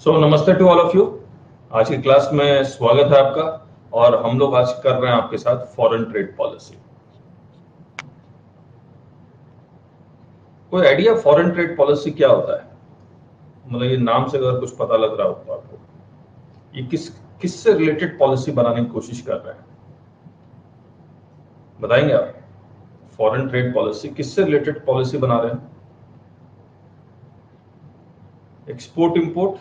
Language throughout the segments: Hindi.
नमस्ते टू ऑल ऑफ यू। आज की क्लास में स्वागत है आपका। और हम लोग आज कर रहे हैं आपके साथ फॉरेन ट्रेड पॉलिसी। कोई आइडिया फॉरेन ट्रेड पॉलिसी क्या होता है? मतलब ये नाम से अगर कुछ पता लग रहा हो तो आपको, ये किससे रिलेटेड पॉलिसी बनाने की कोशिश कर रहे हैं, बताएंगे आप? फॉरेन ट्रेड पॉलिसी किससे रिलेटेड पॉलिसी बना रहे हैं? एक्सपोर्ट इंपोर्ट,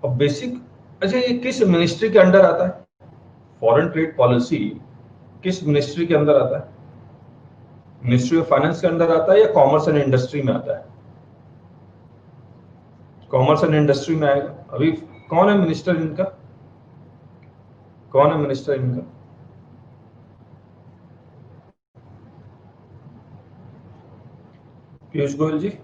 और बेसिक। अच्छा, ये किस मिनिस्ट्री के अंडर आता है? फॉरेन ट्रेड पॉलिसी किस मिनिस्ट्री के अंदर आता है? मिनिस्ट्री ऑफ फाइनेंस के अंदर आता है या कॉमर्स एंड इंडस्ट्री में आता है? कॉमर्स एंड इंडस्ट्री में आएगा। अभी कौन है मिनिस्टर इनका? कौन है मिनिस्टर इनका? पीयूष गोयल जी।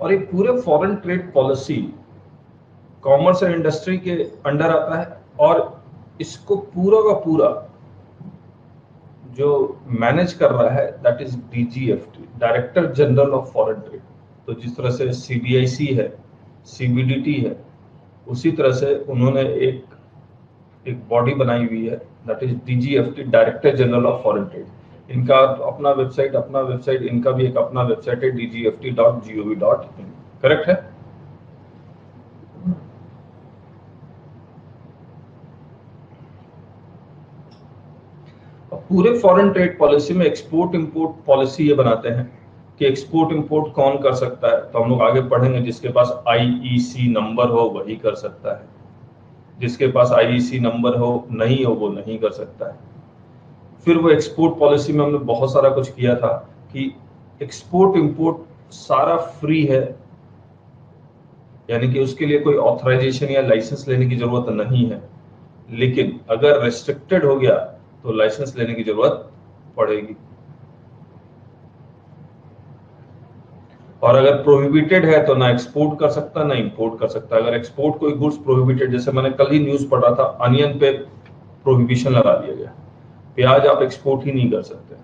और ये पूरे foreign trade policy commerce and industry के अंडर आता है, और इसको पूरा का पूरा जो मैनेज कर रहा है that is DGFT, director general of foreign trade. तो जिस तरह से सीबीआईसी है, सीबीडीटी है, उसी तरह से उन्होंने एक बॉडी बनाई हुई है that is DGFT, director general of foreign trade. इनका अपना वेबसाइट, इनका भी एक अपना वेबसाइट है dgft.gov.in। करेक्ट है? पूरे फॉरेन ट्रेड पॉलिसी में एक्सपोर्ट इंपोर्ट पॉलिसी ये बनाते हैं कि एक्सपोर्ट इंपोर्ट कौन कर सकता है। तो हम लोग आगे पढ़ेंगे, जिसके पास आईईसी नंबर हो वही कर सकता है, जिसके पास आईईसी नंबर हो नहीं हो वो नहीं कर सकता है। फिर वो एक्सपोर्ट पॉलिसी में हमने बहुत सारा कुछ किया था कि एक्सपोर्ट इंपोर्ट सारा फ्री है, यानी कि उसके लिए कोई ऑथराइजेशन या लाइसेंस लेने की जरूरत नहीं है। लेकिन अगर रेस्ट्रिक्टेड हो गया तो लाइसेंस लेने की जरूरत पड़ेगी। और अगर प्रोहिबिटेड है तो ना एक्सपोर्ट कर सकता ना इंपोर्ट कर सकता। अगर एक्सपोर्ट कोई गुड्स प्रोहिबिटेड, जैसे मैंने कल ही न्यूज पढ़ा था, अनियन पे प्रोहिबिशन लगा दिया गया, प्याज आप एक्सपोर्ट ही नहीं कर सकते।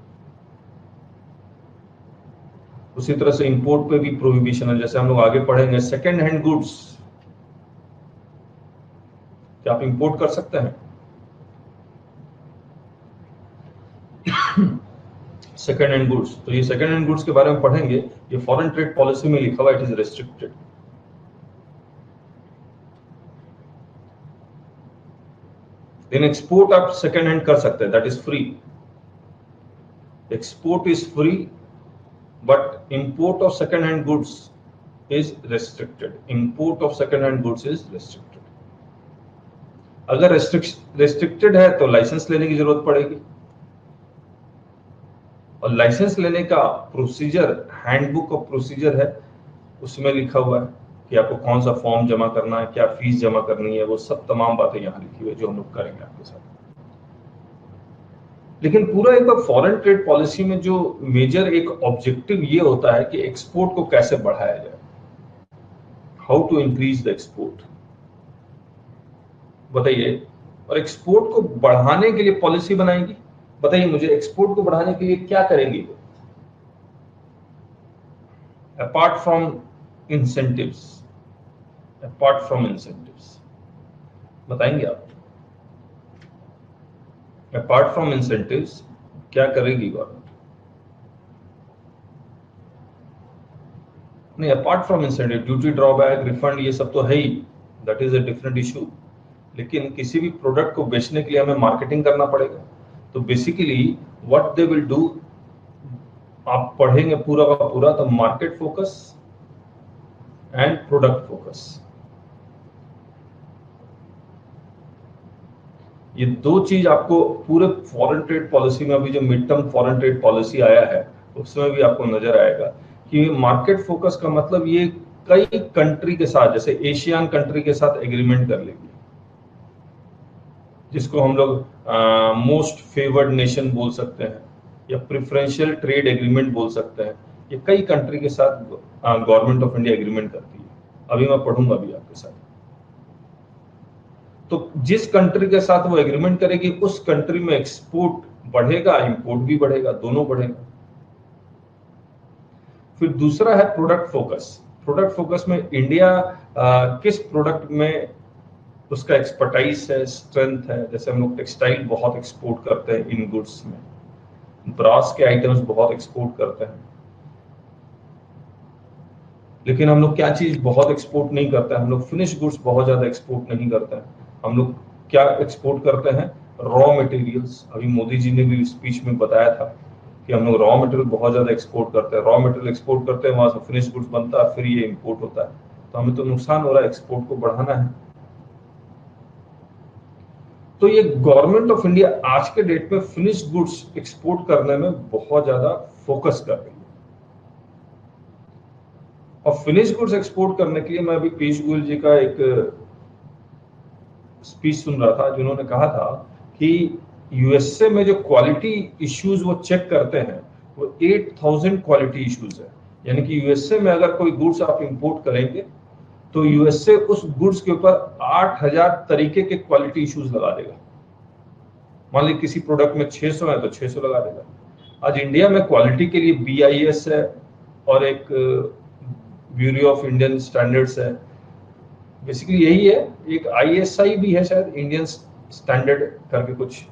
उसी तरह से इंपोर्ट पे भी प्रोहिबिशन है। जैसे हम लोग आगे पढ़ेंगे, सेकेंड हैंड गुड्स क्या आप इंपोर्ट कर सकते हैं? सेकेंड हैंड गुड्स, तो ये सेकेंड हैंड गुड्स के बारे में पढ़ेंगे। ये फॉरेन ट्रेड पॉलिसी में लिखा हुआ, it is restricted. In export आप सेकेंड हैंड कर सकते हैं, that is free. Export is free, but import of second hand goods is restricted. Import of second hand goods is restricted. अगर रेस्ट्रिक्टेड है तो लाइसेंस लेने की जरूरत पड़ेगी, और लाइसेंस लेने का प्रोसीजर, हैंडबुक ऑफ प्रोसीजर है, उसमें लिखा हुआ है कि आपको कौन सा फॉर्म जमा करना है, क्या फीस जमा करनी है, वो सब तमाम बातें यहाँ लिखी हुई है जो हम लोग करेंगे आपके साथ। लेकिन पूरा एक बार फॉरेन ट्रेड पॉलिसी में जो मेजर एक ऑब्जेक्टिव ये होता है कि एक्सपोर्ट को कैसे बढ़ाया जाए, how to increase the export, बताइए। और एक्सपोर्ट को बढ़ाने के लिए पॉलिसी बनाएंगी। बताइए मुझे, एक्सपोर्ट को बढ़ाने के लिए क्या करेंगी वो, apart from incentives? Apart from incentives बताएंगे आप? अपार्ट फ्रॉम इंसेंटिव्स क्या करेगी गवर्नमेंट? नहीं, apart from incentive, duty drawback, refund, ये सब तो है ही, that is a different issue. लेकिन किसी भी प्रोडक्ट को बेचने के लिए हमें मार्केटिंग करना पड़ेगा। तो basically what they will do, आप पढ़ेंगे पूरा का पूरा, तो market focus and product focus, ये दो चीज आपको पूरे फॉरेन ट्रेड पॉलिसी में, अभी जो mid term foreign trade policy आया है उसमें भी आपको नजर आएगा कि मार्केट फोकस का मतलब ये कई कंट्री के साथ, जैसे एशियन कंट्री के साथ एग्रीमेंट कर लेगी, जिसको हम लोग मोस्ट फेवर्ड नेशन बोल सकते हैं या प्रेफरेंशियल ट्रेड एग्रीमेंट बोल सकते हैं। ये कई कंट्री के साथ गवर्नमेंट ऑफ इंडिया एग्रीमेंट करती है। अभी मैं पढ़ूंगा भी आपके साथ। तो जिस कंट्री के साथ वो एग्रीमेंट करेगी उस कंट्री में एक्सपोर्ट बढ़ेगा, इंपोर्ट भी बढ़ेगा, दोनों बढ़ेगा। फिर दूसरा है प्रोडक्ट फोकस। प्रोडक्ट फोकस में इंडिया किस प्रोडक्ट में उसका एक्सपर्टाइज है, स्ट्रेंथ है। जैसे हम लोग टेक्सटाइल बहुत एक्सपोर्ट करते हैं इन गुड्स में, ब्रास के आइटम्स बहुत एक्सपोर्ट करते हैं, लेकिन हम लोग क्या चीज बहुत एक्सपोर्ट नहीं करते हैं, हम लोग फिनिश गुड्स बहुत ज्यादा एक्सपोर्ट नहीं करते हैं। हम लोग क्या एक्सपोर्ट करते हैं, रॉ मटेरियल्स। अभी मोदी जी ने भी स्पीच में बताया था कि हम लोग रॉ मटेरियल बहुत ज्यादा एक्सपोर्ट करते हैं। रॉ मटेरियल एक्सपोर्ट करते हैं, वहां से फिनिश गुड्स बनता है, फिर ये इंपोर्ट होता है, तो हमें तो नुकसान हो रहा है, एक्सपोर्ट को बढ़ाना है। तो ये गवर्नमेंट ऑफ इंडिया आज के डेट में फिनिश गुड्स एक्सपोर्ट करने में बहुत ज्यादा फोकस कर रही है। और फिनिश गुड्स एक्सपोर्ट करने के लिए मैं अभी पीयूष गोयल जी का एक स्पीच सुन रहा था, जिन्होंने कहा था कि यूएसए में जो क्वालिटी इश्यूज वो चेक करते हैं वो 8000 क्वालिटी इश्यूज है। यानी कि यूएसए में अगर कोई गुड्स आप इंपोर्ट करेंगे तो यूएसए उस गुड्स के ऊपर 8000 तरीके के क्वालिटी इश्यूज लगा देगा। मान लीजिए किसी प्रोडक्ट में 600 है तो 600 लगा देगा। आज इंडिया में क्वालिटी के लिए BIS है और एक ब्यूरो ऑफ इंडियन स्टैंडर्ड्स है, बेसिकली यही है। एक ISI भी है शायद, इंडियन स्टैंडर्ड करके कुछ।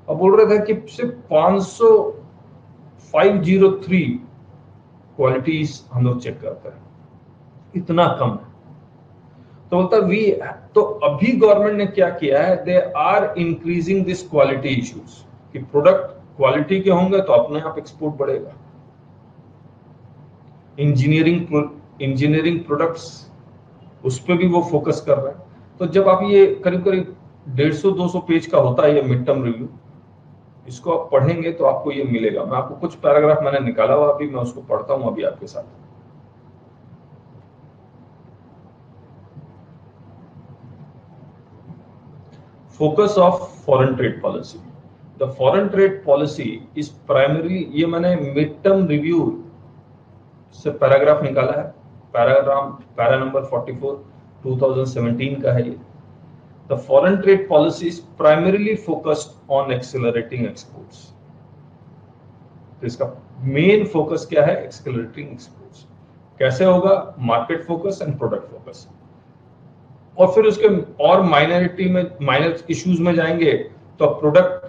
अब बोल रहे थे कि सिर्फ 503 क्वालिटीज हम लोग चेक करते हैं, इतना कम है। तो बोलता वी, तो अभी गवर्नमेंट ने क्या किया है, they are increasing this quality issues, कि प्रोडक्ट क्वालिटी के होंगे तो अपने आप एक्सपोर्ट बढ़ेगा। इंजीनियरिंग प्रोडक्ट्स, उस पर भी वो फोकस कर रहे हैं। तो जब आप ये करीब करीब 150-200 पेज का होता है ये मिड टर्म रिव्यू, इसको आप पढ़ेंगे तो आपको ये मिलेगा। मैं आपको कुछ पैराग्राफ मैंने निकाला हुआ अभी, मैं उसको पढ़ता हूं अभी आपके साथ। Focus of foreign trade policy. The foreign trade policy is primarily, ये मैंने मिड टर्म रिव्यू से पैराग्राफ निकाला है, पैरा नंबर 44 2017 का है ये। The foreign trade policy is primarily focused on accelerating exports. तो इसका मेन फोकस क्या है, एक्सेलरेटिंग एक्सपोर्ट्स। कैसे होगा, market focus and product focus. और फिर उसके और माइनॉरिटी में, माइनर इश्यूज में जाएंगे तो प्रोडक्ट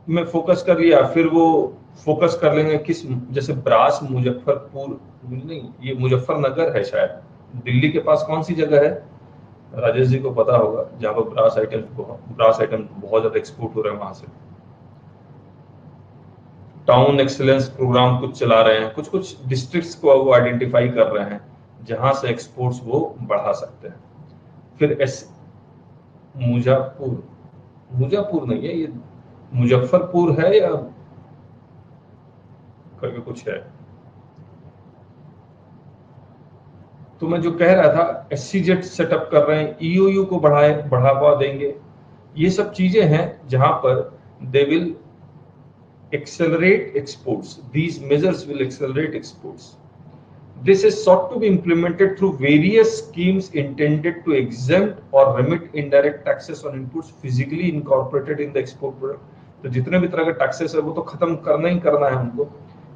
में फोकस कर लिया, फिर वो फोकस कर लेंगे किस, जैसे ब्रास मुजफ्फरपुर नहीं, ये मुजफ्फरनगर है शायद, दिल्ली के पास कौन सी जगह है, राजेश जी को पता होगा, जहां पर ब्रास आइटम बहुत ज्यादा एक्सपोर्ट हो रहे हैं। वहां से टाउन एक्सीलेंस प्रोग्राम कुछ चला रहे हैं, कुछ कुछ डिस्ट्रिक्ट्स को वो आइडेंटिफाई कर रहे हैं जहां से एक्सपोर्ट्स वो बढ़ा सकते हैं। फिर मुजफ्फरपुर नहीं है ये, मुजफ्फरपुर है या करके कुछ है। तो मैं जो कह रहा था, SCZ सेटअप कर रहे हैं, EOU को बढ़ावा देंगे। ये सब चीजें हैं जहां पर they will accelerate exports. These measures will accelerate exports. This is sought to be implemented through various schemes intended to exempt or remit indirect taxes on inputs physically incorporated in the export product. तो जितने भी तरह के टैक्सेस है वो तो खत्म करना ही करना है हमको।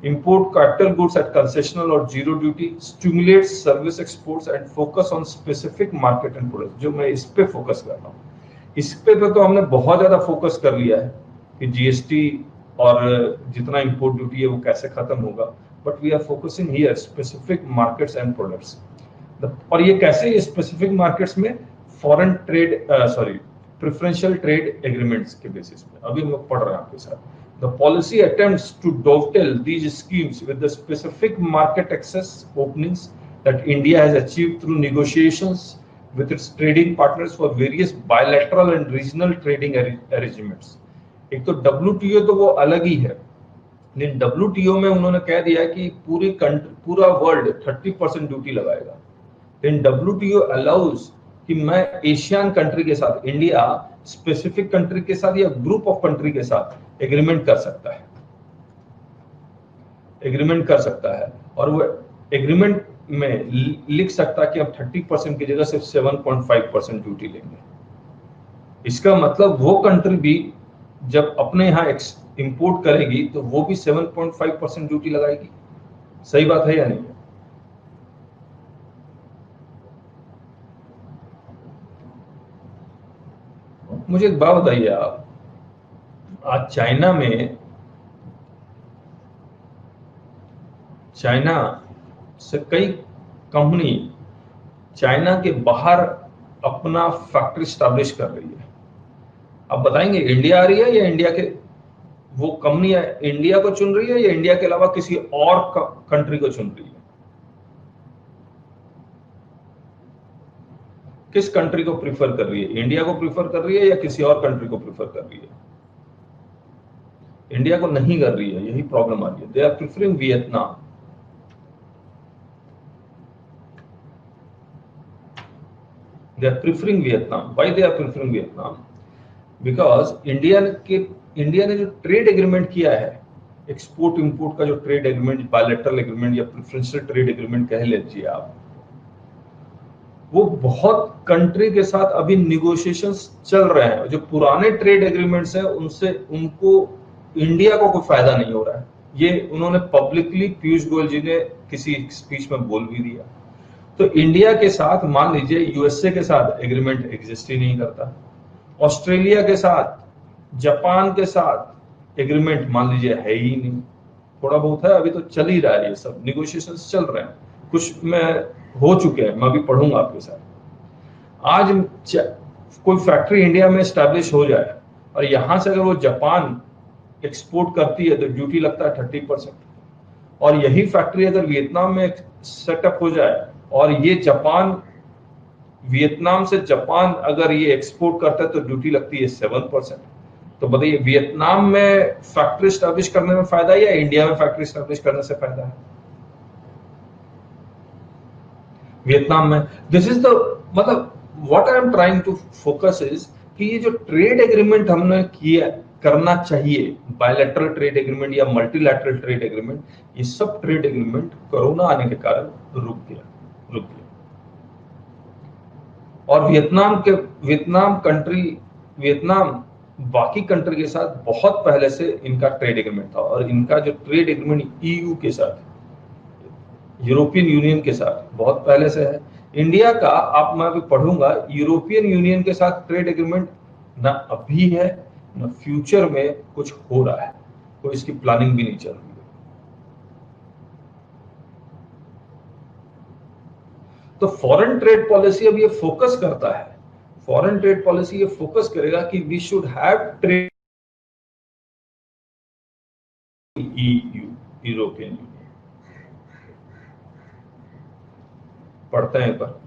Import capital goods at concessional or zero duty, stimulates service exports and focus on specific market and products. जो मैं इस पे फोकस कर रहा हूँ, इस पे तो हमने बहुत ज्यादा फोकस कर लिया है कि GST और जितना इंपोर्ट ड्यूटी है वो कैसे खत्म होगा, but we are focusing here specific markets and products. और ये कैसे, ये स्पेसिफिक मार्केट्स में foreign trade preferential trade agreements के बेसिस पे अभी हम लोग पढ़ रहे हैं आपके साथ। The policy attempts to dovetail these schemes with the specific market access openings that India has achieved through negotiations with its trading partners for various bilateral and regional trading arrangements. एक तो WTO तो वो अलग ही है, लेकिन WTO में उन्होंने कह दिया कि पूरा वर्ल्ड 30% ड्यूटी लगाएगा। लेकिन WTO अलाउज कि मैं एशियन कंट्री के साथ, इंडिया स्पेसिफिक कंट्री के साथ या ग्रुप ऑफ कंट्री के साथ एग्रीमेंट कर सकता है, और वो एग्रीमेंट में लिख सकता कि अब 30% की जगह सिर्फ 7.5% ड्यूटी लेंगे। इसका मतलब वो कंट्री भी जब अपने यहाँ इंपोर्ट करेगी तो वो भी 7.5% ड्यूटी लगाएगी। सही बात है या नहीं? मुझे एक बात बताइए आप, आज चाइना से कई कंपनी चाइना के बाहर अपना फैक्ट्री स्टैब्लिश कर रही है। आप बताएंगे इंडिया आ रही है या इंडिया के वो कंपनी इंडिया को चुन रही है या इंडिया के अलावा किसी और कंट्री को चुन रही है? किस कंट्री को प्रीफर कर रही है? इंडिया को प्रीफर कर रही है या किसी और कंट्री को प्रीफर कर रही है? इंडिया को नहीं कर रही है, यही प्रॉब्लम आ रही है। They are preferring Vietnam. They are preferring Vietnam. Why they are preferring Vietnam? Because India ने जो ट्रेड एग्रीमेंट किया है, एक्सपोर्ट इंपोर्ट का जो ट्रेड एग्रीमेंट, बायलैटरल एग्रीमेंट या प्रेफरेंशियल ट्रेड एग्रीमेंट कह लीजिए आप, वो बहुत कंट्री के साथ अभी निगोशिएशंस चल रहे हैं। जो पुराने ट्रेड एग्रीमेंट्स हैं उनसे उनको इंडिया को कोई फायदा नहीं हो रहा है। ये उन्होंने पब्लिकली पीयूष गोयल जी ने किसी स्पीच में बोल भी दिया। तो इंडिया के साथ मान लीजिए यूएसए के साथ एग्रीमेंट एग्जिस्ट ही नहीं करता, ऑस्ट्रेलिया के साथ, जापान के साथ एग्रीमेंट मान लीजिए है ही नहीं। थोड़ा बहुत है, अभी तो चल ही रहा है, ये सब निगोशिएशंस चल रहे हैं, कुछ में हो चुके हैं, मैं अभी पढ़ूंगा आपके साथ। आज कोई फैक्ट्री इंडिया में स्टैब्लिश हो जाए और यहां से अगर वो जापान एक्सपोर्ट करती है तो ड्यूटी लगता है 30%, और यही फैक्ट्री अगर वियतनाम में सेटअप हो जाए और ये वियतनाम से जापान अगर ये एक्सपोर्ट करता है तो ड्यूटी लगती है 7%। तो बताइए वियतनाम में फैक्ट्री स्टैब्लिश करने में फायदा है या इंडिया में फैक्ट्री स्टैब्लिश करने से फायदा है? वियतनाम में। दिस इज द मतलब what I am trying to focus is कि ये जो ट्रेड एग्रीमेंट हमने किया करना चाहिए, बायलैटरल ट्रेड एग्रीमेंट या मल्टीलैटरल ट्रेड एग्रीमेंट, ये सब ट्रेड एग्रीमेंट कोरोना आने के कारण रुक गया। और वियतनाम बाकी कंट्री के साथ बहुत पहले से इनका ट्रेड एग्रीमेंट था, और इनका जो ट्रेड एग्रीमेंट ईयू के साथ, यूरोपियन यूनियन के साथ बहुत पहले से है। इंडिया का मैं अभी पढ़ूंगा, यूरोपियन यूनियन के साथ ट्रेड एग्रीमेंट ना अभी है ना फ्यूचर में कुछ हो रहा है, तो इसकी प्लानिंग भी नहीं चल रही है। तो फॉरेन ट्रेड पॉलिसी अब ये फोकस करता है, फॉरेन ट्रेड पॉलिसी ये फोकस करेगा कि we should have trade EU, European Union. पढ़ते हैं पर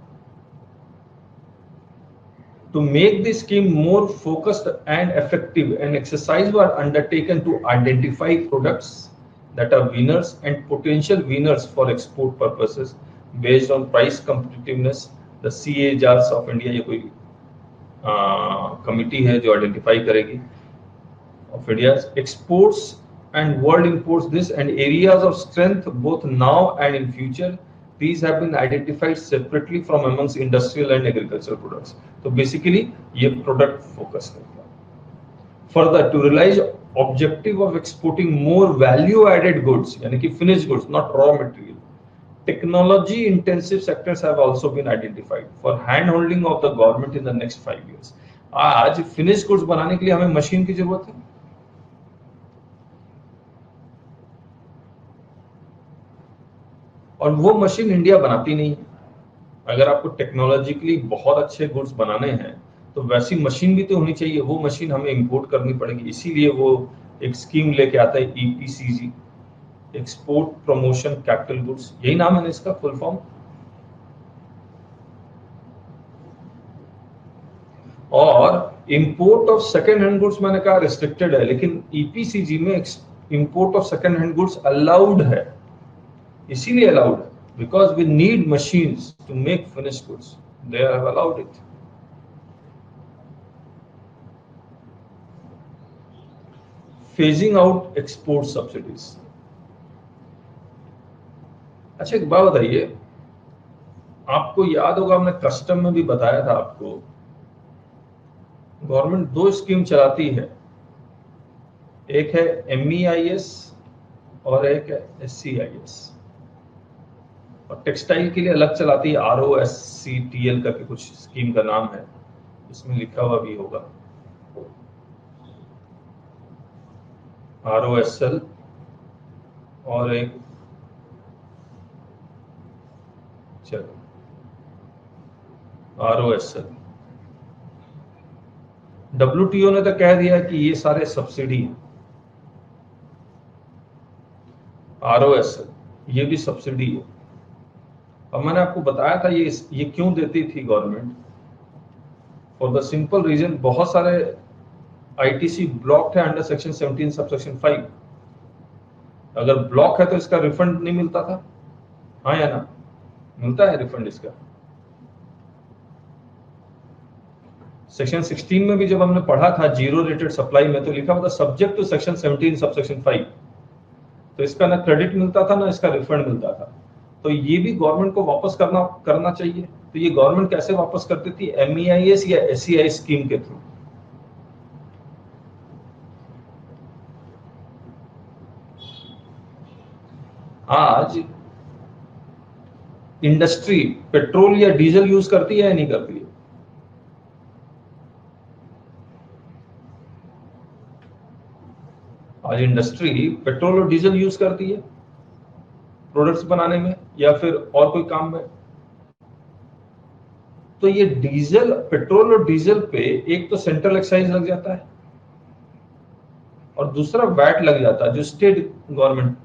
To make this scheme more focused and effective, an exercise was undertaken to identify products that are winners and potential winners for export purposes based on price competitiveness. The CAGRs of India, ये कोई कमिटी है जो आइडेंटिफाई करेगी of India's exports and world imports this and areas of strength both now and in future. These have been identified separately from amongst industrial and agricultural products. तो basically ये product focus करता है। Further, to realize objective of exporting more value-added goods, यानी कि finished goods, not raw material, technology-intensive sectors have also been identified for hand-holding of the government in the next 5 years. आज finished goods बनाने के लिए हमें मशीन की जरूरत है, और वो मशीन इंडिया बनाती नहीं है। अगर आपको टेक्नोलॉजिकली बहुत अच्छे गुड्स बनाने हैं तो वैसी मशीन भी तो होनी चाहिए, वो मशीन हमें इंपोर्ट करनी पड़ेगी। इसीलिए वो एक स्कीम लेके आता है EPCG, export promotion capital goods, यही नाम है ना इसका फुल फॉर्म। और import of second hand goods मैंने कहा रिस्ट्रिक्टेड है, लेकिन ईपीसीजी में import of second hand goods allowed है। इसीलिए अलाउड है because we need machines to make finished goods. They have allowed it. Phasing out export subsidies. अच्छा एक बात बताइए, आपको याद होगा, हमने कस्टम में भी बताया था आपको, गवर्नमेंट दो स्कीम चलाती है, एक है MEIS और एक है SCIS, और टेक्सटाइल के लिए अलग चलाती है ROSCTL करके कुछ स्कीम का नाम है, इसमें लिखा हुआ भी होगा, ROSL और एक, चलो ROSL। WTO ने तो कह दिया कि ये सारे सब्सिडी हैं, ROSL ये भी सब्सिडी है। अब मैंने आपको बताया था ये क्यों देती थी government, for the simple reason, बहुत सारे ITC ब्लॉक है अंडर सेक्शन 17 सबसेक्शन 5। अगर ब्लॉक है तो इसका रिफंड नहीं मिलता था, हाँ या ना? मिलता है रिफंड इसका। सेक्शन 16 में भी जब हमने पढ़ा था जीरो रेटेड सप्लाई में, तो लिखा हुआ था सब्जेक्ट टू सेक्शन 17 सबसेक्शन 5। तो इसका ना क्रेडिट मिलता था ना इसका रिफंड मिलता था। तो ये भी गवर्नमेंट को वापस करना चाहिए। तो ये गवर्नमेंट कैसे वापस करती थी? MEIS या SCI स्कीम के थ्रू। आज इंडस्ट्री पेट्रोल या डीजल यूज करती है या नहीं करती है? आज इंडस्ट्री पेट्रोल और डीजल यूज करती है प्रोडक्ट्स बनाने में या फिर और कोई काम में। तो ये डीजल, पेट्रोल और डीजल पे एक तो सेंट्रल एक्साइज लग जाता है और दूसरा वैट लग जाता है, जो state government,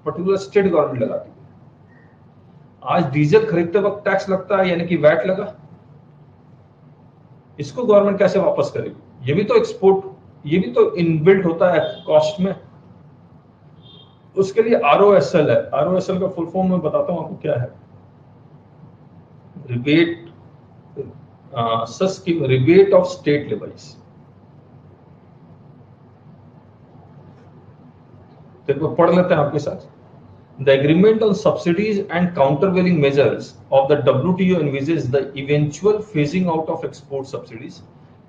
particular state government लगाती है। आज डीजल खरीदते वक्त टैक्स लगता है, यानी कि वैट लगा, इसको गवर्नमेंट कैसे वापस करेगी? ये भी तो एक्सपोर्ट, ये भी तो इनबिल्ट होता है कॉस्ट में। उसके लिए ROSL है। ROSL का फुल फॉर्म मैं बताता हूं आपको क्या है। Rebate, scheme, rebate of state levels. देखो पढ़ लेते हैं आपके साथ। The agreement on subsidies and countervailing measures of the WTO envisages the eventual phasing out of export subsidies.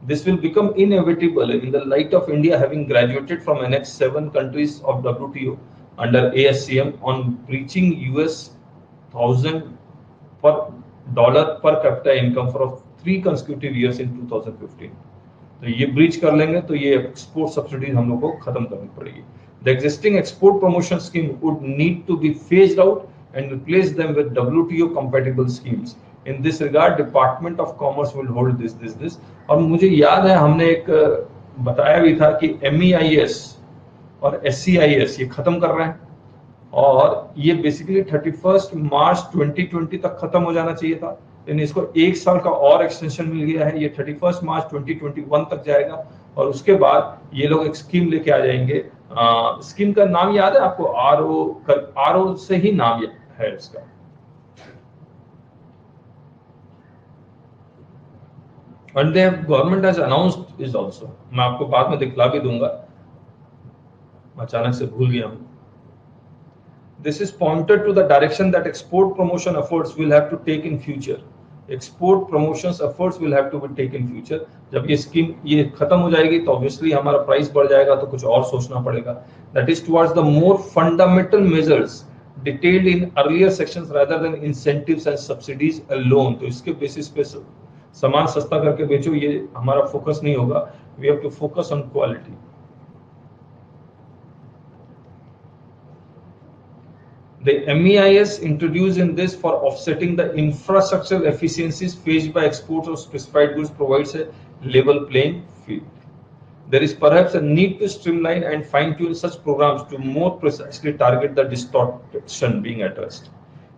This will become inevitable in the light of India having graduated from Annex 7 countries of WTO under ASCM on breaching $1,000 per dollar per capita income for 3 consecutive years in 2015. तो ये ब्रीच कर लेंगे तो ये एक्सपोर्ट सब्सिडीज हम लोग को खत्म करनी पड़ेगी। The existing export promotion scheme would need to be phased out and replace them with WTO compatible schemes. In this regard, Department of Commerce will hold this. और मुझे याद है हमने एक बताया भी था कि MEIS और SCIS ये खत्म कर रहे हैं और ये बेसिकली 31 मार्च 2020 तक खत्म हो जाना चाहिए था, लेकिन इसको 1 साल का और एक्सटेंशन मिल गया है। ये 31 मार्च 2021 तक जाएगा और उसके बाद ये लोग एक स्कीम लेके आ जाएंगे। स्कीम का नाम याद है आपको? RO से ही नाम है इसका। And they have, government has announced is also, मैं आपको बाद में दिखला भी दूंगा, अचानक से भूल गया हूं। This is pointed to the direction that export promotion efforts will have to take in future. Export promotions efforts will have to be taken in future. जब ये स्कीम ये खत्म हो जाएगी तो ऑब्वियसली हमारा प्राइस बढ़ जाएगा, तो कुछ और सोचना पड़ेगा। That is towards the more fundamental measures detailed in earlier sections rather than incentives and subsidies alone. तो इसके बेसिस पे सामान सस्ता करके बेचो, ये हमारा फोकस नहीं होगा। We have to focus on quality. The MEIS introduced in this for offsetting the infrastructural efficiencies faced by exports of specified goods provides a level playing field. There is perhaps a need to streamline and fine-tune such programs to more precisely target the distortion being addressed.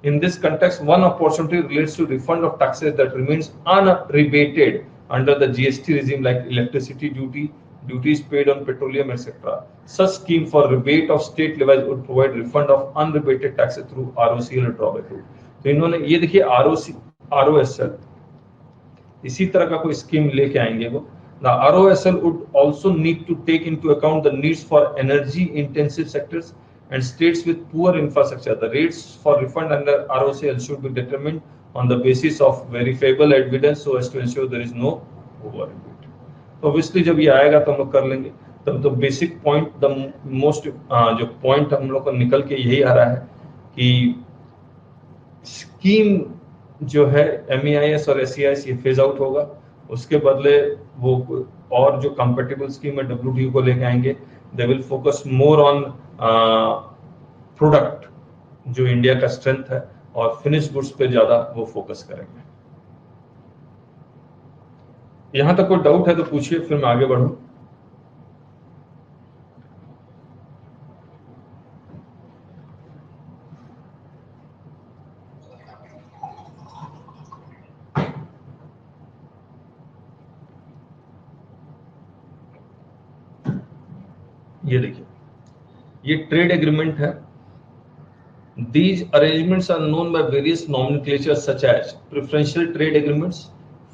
In this context, one opportunity relates to refund of taxes that remains unrebated under the GST regime, like electricity duty, duties paid on petroleum, etc. Such scheme for rebate of state levies would provide refund of unrebated taxes through ROCL or drawback route. तो इन्होंने ये देखिए ROSL इसी तरह का कोई स्कीम लेके आएंगे वो। The ROSL would also need to take into account the needs for energy intensive sectors and states with poor infrastructure. The rates for refund under ROCL should be determined on the basis of verifiable evidence so as to ensure there is no overrepeat. तो obviously जब ये आएगा तो हम लोग कर लेंगे. तब तो बेसिक पॉइंट, द मोस्ट जो पॉइंट हम लोग को निकल के यही आ रहा है कि स्कीम जो है MEIS और SEIS ये फेज आउट होगा. उसके बदले वो और जो कंपेटेबल स्कीम है WTO को लेके आएंगे. They will focus more on product जो इंडिया का स्ट्रेंथ है, और फिनिश गुड्स पे ज्यादा वो फोकस करेंगे. यहां तक कोई डाउट है तो पूछिए, फिर मैं आगे बढ़ूं. ये देखिए, ये ट्रेड एग्रीमेंट है. These arrangements are known by various nomenclatures such as preferential trade agreements,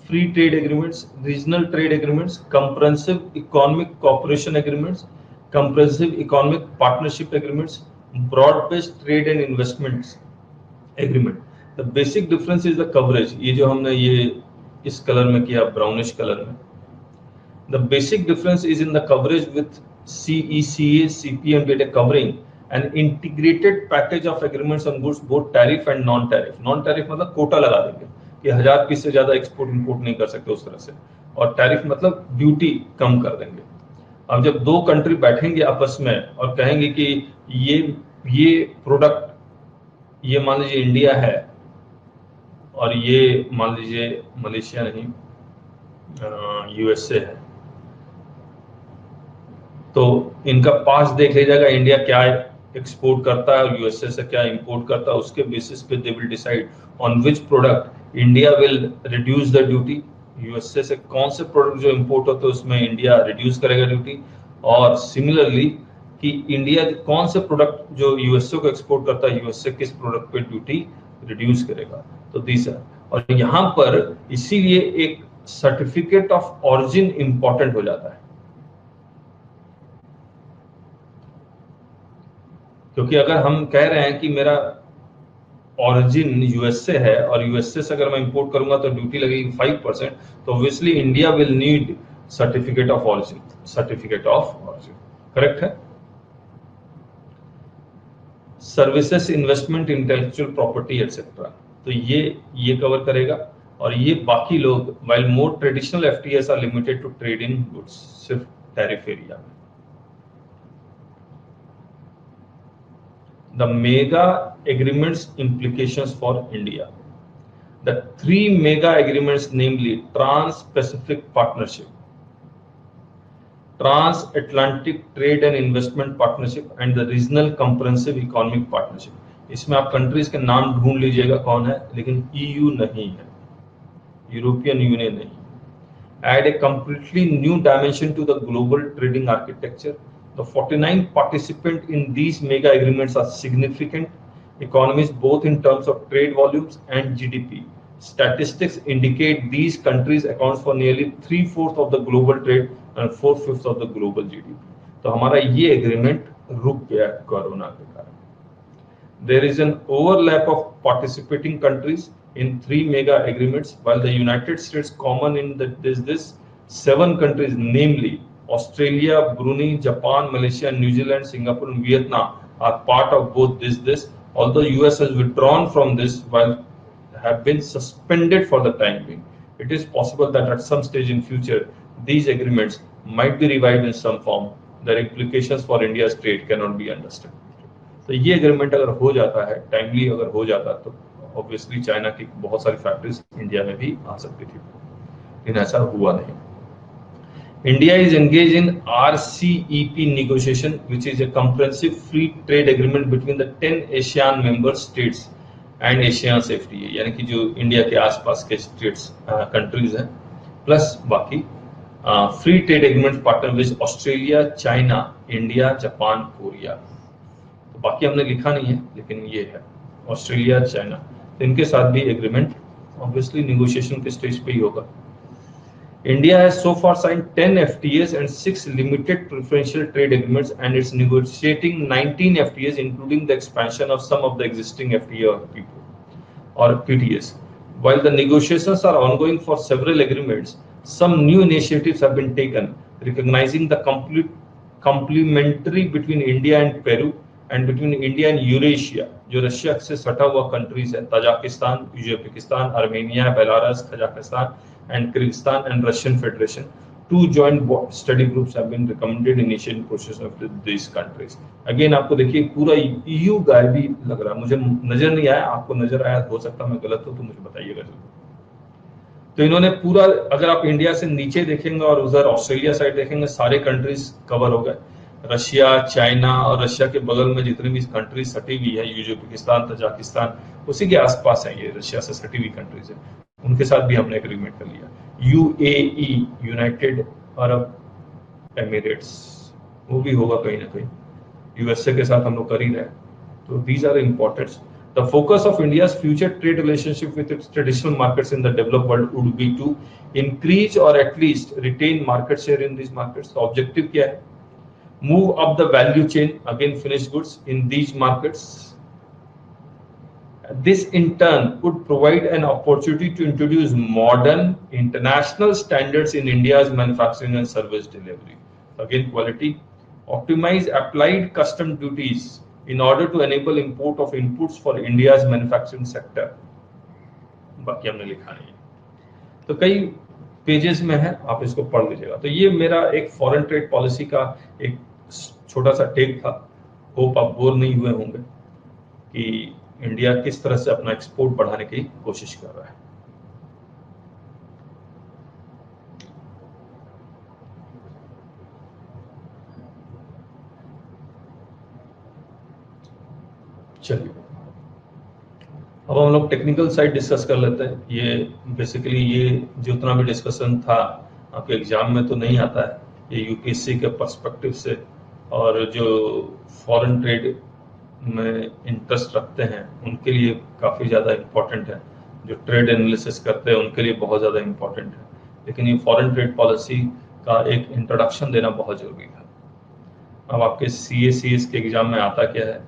free trade agreements, regional trade agreements, comprehensive economic cooperation agreements, comprehensive economic partnership agreements, broad-based trade and investments agreement. The basic difference is the coverage. ये जो हमने ये इस कलर में किया, ब्राउनिश कलर में. The basic difference is in the coverage with CECA, CPM data covering an integrated package of agreements on goods, both tariff and non-tariff. Non-tariff मतलब कोटा लगा देंगे कि 1000 पीस से ज्यादा एक्सपोर्ट इंपोर्ट नहीं कर सकते उस तरह से, और टैरिफ मतलब ड्यूटी कम कर देंगे. अब जब दो कंट्री बैठेंगे आपस में और कहेंगे कि ये प्रोडक्ट, ये मान लीजिए इंडिया है और ये मान लीजिए मलेशिया नहीं USA है, तो इनका पास देख लिया जाएगा, इंडिया क्या एक्सपोर्ट करता है और USA से क्या इंपोर्ट करता है. उसके बेसिस पे they will decide on which product India will reduce the duty. USA से कौन से प्रोडक्ट जो इंपोर्ट होते हैं उसमें इंडिया रिड्यूस करेगा ड्यूटी, और सिमिलरली कि इंडिया कौन से प्रोडक्ट जो USA को एक्सपोर्ट करता है, USA किस प्रोडक्ट पे ड्यूटी रिड्यूस करेगा. तो दिस है, और यहाँ पर इसीलिए एक सर्टिफिकेट ऑफ ऑरिजिन इंपॉर्टेंट हो जाता है. क्योंकि अगर हम कह रहे हैं कि मेरा ऑरिजिन USA है और USA से अगर मैं इंपोर्ट करूंगा तो ड्यूटी लगेगी 5%, तो obviously India will need certificate of origin. Correct है. Services, investment, intellectual property etcetera, तो ये कवर करेगा. और ये बाकी लोग, while more traditional FTAs are limited to trade in goods, सिर्फ टैरिफ एरिया में. The mega agreements implications for India. The 3 mega agreements, namely Trans-Pacific Partnership, Trans-Atlantic Trade and Investment Partnership, and the Regional Comprehensive Economic Partnership. इसमें आप कंट्रीज के नाम ढूंढ लीजिएगा कौन है, लेकिन EU नहीं है, यूरोपियन यूनियन नहीं. Add a completely new dimension to the global trading architecture. The 49 participants in these mega agreements are significant economies both in terms of trade volumes and GDP. Statistics indicate these countries account for nearly 3/4 of the global trade and 4/5 of the global GDP. तो हमारा ये एग्रीमेंट रुक गया कोरोना के कारण. There is an overlap of participating countries in 3 mega agreements, while the United States common in this 7 countries, namely Australia, Brunei, Japan, Malaysia, New Zealand, Singapore, and Vietnam are part of both this. Although US has withdrawn from this while have been suspended for the time being, it is possible that at some stage in future these agreements might be revived in some form. Their implications for India's trade cannot be understood. तो ये एग्रीमेंट अगर हो जाता है, टाइमली अगर हो जाता, तो ऑब्वियसली चाइना की बहुत सारी फैक्ट्रीज इंडिया में भी आ सकती थी, लेकिन ऐसा हुआ नहीं. India is engaged in RCEP negotiation, which is a comprehensive free trade agreement between the 10 ASEAN member states and ASEAN FTA, यानी कि जो इंडिया के आसपास के स्टेट्स कंट्रीज हैं प्लस बाकी free trade agreement partner with Australia, China, India, Japan, Korea. तो बाकी हमने लिखा नहीं है, लेकिन ये है ऑस्ट्रेलिया, चाइना, तो इनके साथ भी एग्रीमेंट ऑब्वियसली नेगोशिएशन के स्टेज पे ही होगा. India has so far signed 10 FTAs and 6 limited preferential trade agreements, and it's negotiating 19 FTAs, including the expansion of some of the existing FTA or PTAs. While the negotiations are ongoing for several agreements, some new initiatives have been taken, recognizing the complementary between India and Peru and between India and Eurasia, जो रशिया से सटा हुआ कंट्रीज है, Tajikistan, Uzbekistan, Armenia, Belarus, Kazakhstan and Kyrgyzstan and Russian Federation. 2 joint study groups have been recommended initial process of these countries. Again आपको देखिए पूरा EU गायबी लग रहा है, मुझे नजर नहीं आया, आपको नजर आया, हो सकता मैं गलत हूं तो मुझे बताइएगा जरूर। तो इन्होंने पूरा, अगर आप इंडिया से नीचे देखेंगे और उधर ऑस्ट्रेलिया साइड देखेंगे, सारे कंट्रीज कवर हो गए। रशिया, चाइना और रशिया के बगल में जितनी भी कंट्रीज सटी हुई है, उज्बेकिस्तान, तजाकिस्तान, उसी के आसपास है, ये रशिया से सटी हुई कंट्रीज है, उनके साथ भी हमने एग्रीमेंट कर लिया। UAE, यूनाइटेड अरब एमिरेट्स, वो भी होगा कहीं ना कहीं, यूएसए के साथ हम लोग कर ही रहे। तो these are important. The focus of India's future trade relationship with its traditional markets in the developed world would be to increase और at least retain market share in these markets. तो ऑब्जेक्टिव क्या है? Move up the value chain, again finished goods in these markets. This in turn would provide an opportunity to introduce modern international standards in India's manufacturing and service delivery. Again, quality. Optimize applied custom duties in order to enable import of inputs for India's manufacturing sector. बाकी हमने लिखा नहीं है, तो कई पेजेस में है, आप इसको पढ़ लीजिएगा। तो ये मेरा एक फॉरेन ट्रेड पॉलिसी का एक छोटा सा टेक था। होप आप बोर नहीं हुए होंगे कि इंडिया किस तरह से अपना एक्सपोर्ट बढ़ाने की कोशिश कर रहा है। चलिए अब हम लोग टेक्निकल साइड डिस्कस कर लेते हैं। ये बेसिकली ये जितना भी डिस्कशन था आपके एग्जाम में तो नहीं आता है, ये यूपीएससी के पर्सपेक्टिव से, और जो फॉरेन ट्रेड में इंटरेस्ट रखते हैं उनके लिए काफ़ी ज़्यादा इम्पोर्टेंट है, जो ट्रेड एनालिसिस करते हैं उनके लिए बहुत ज़्यादा इम्पोर्टेंट है। लेकिन ये फॉरेन ट्रेड पॉलिसी का एक इंट्रोडक्शन देना बहुत ज़रूरी था। अब आपके CACS के एग्जाम में आता क्या है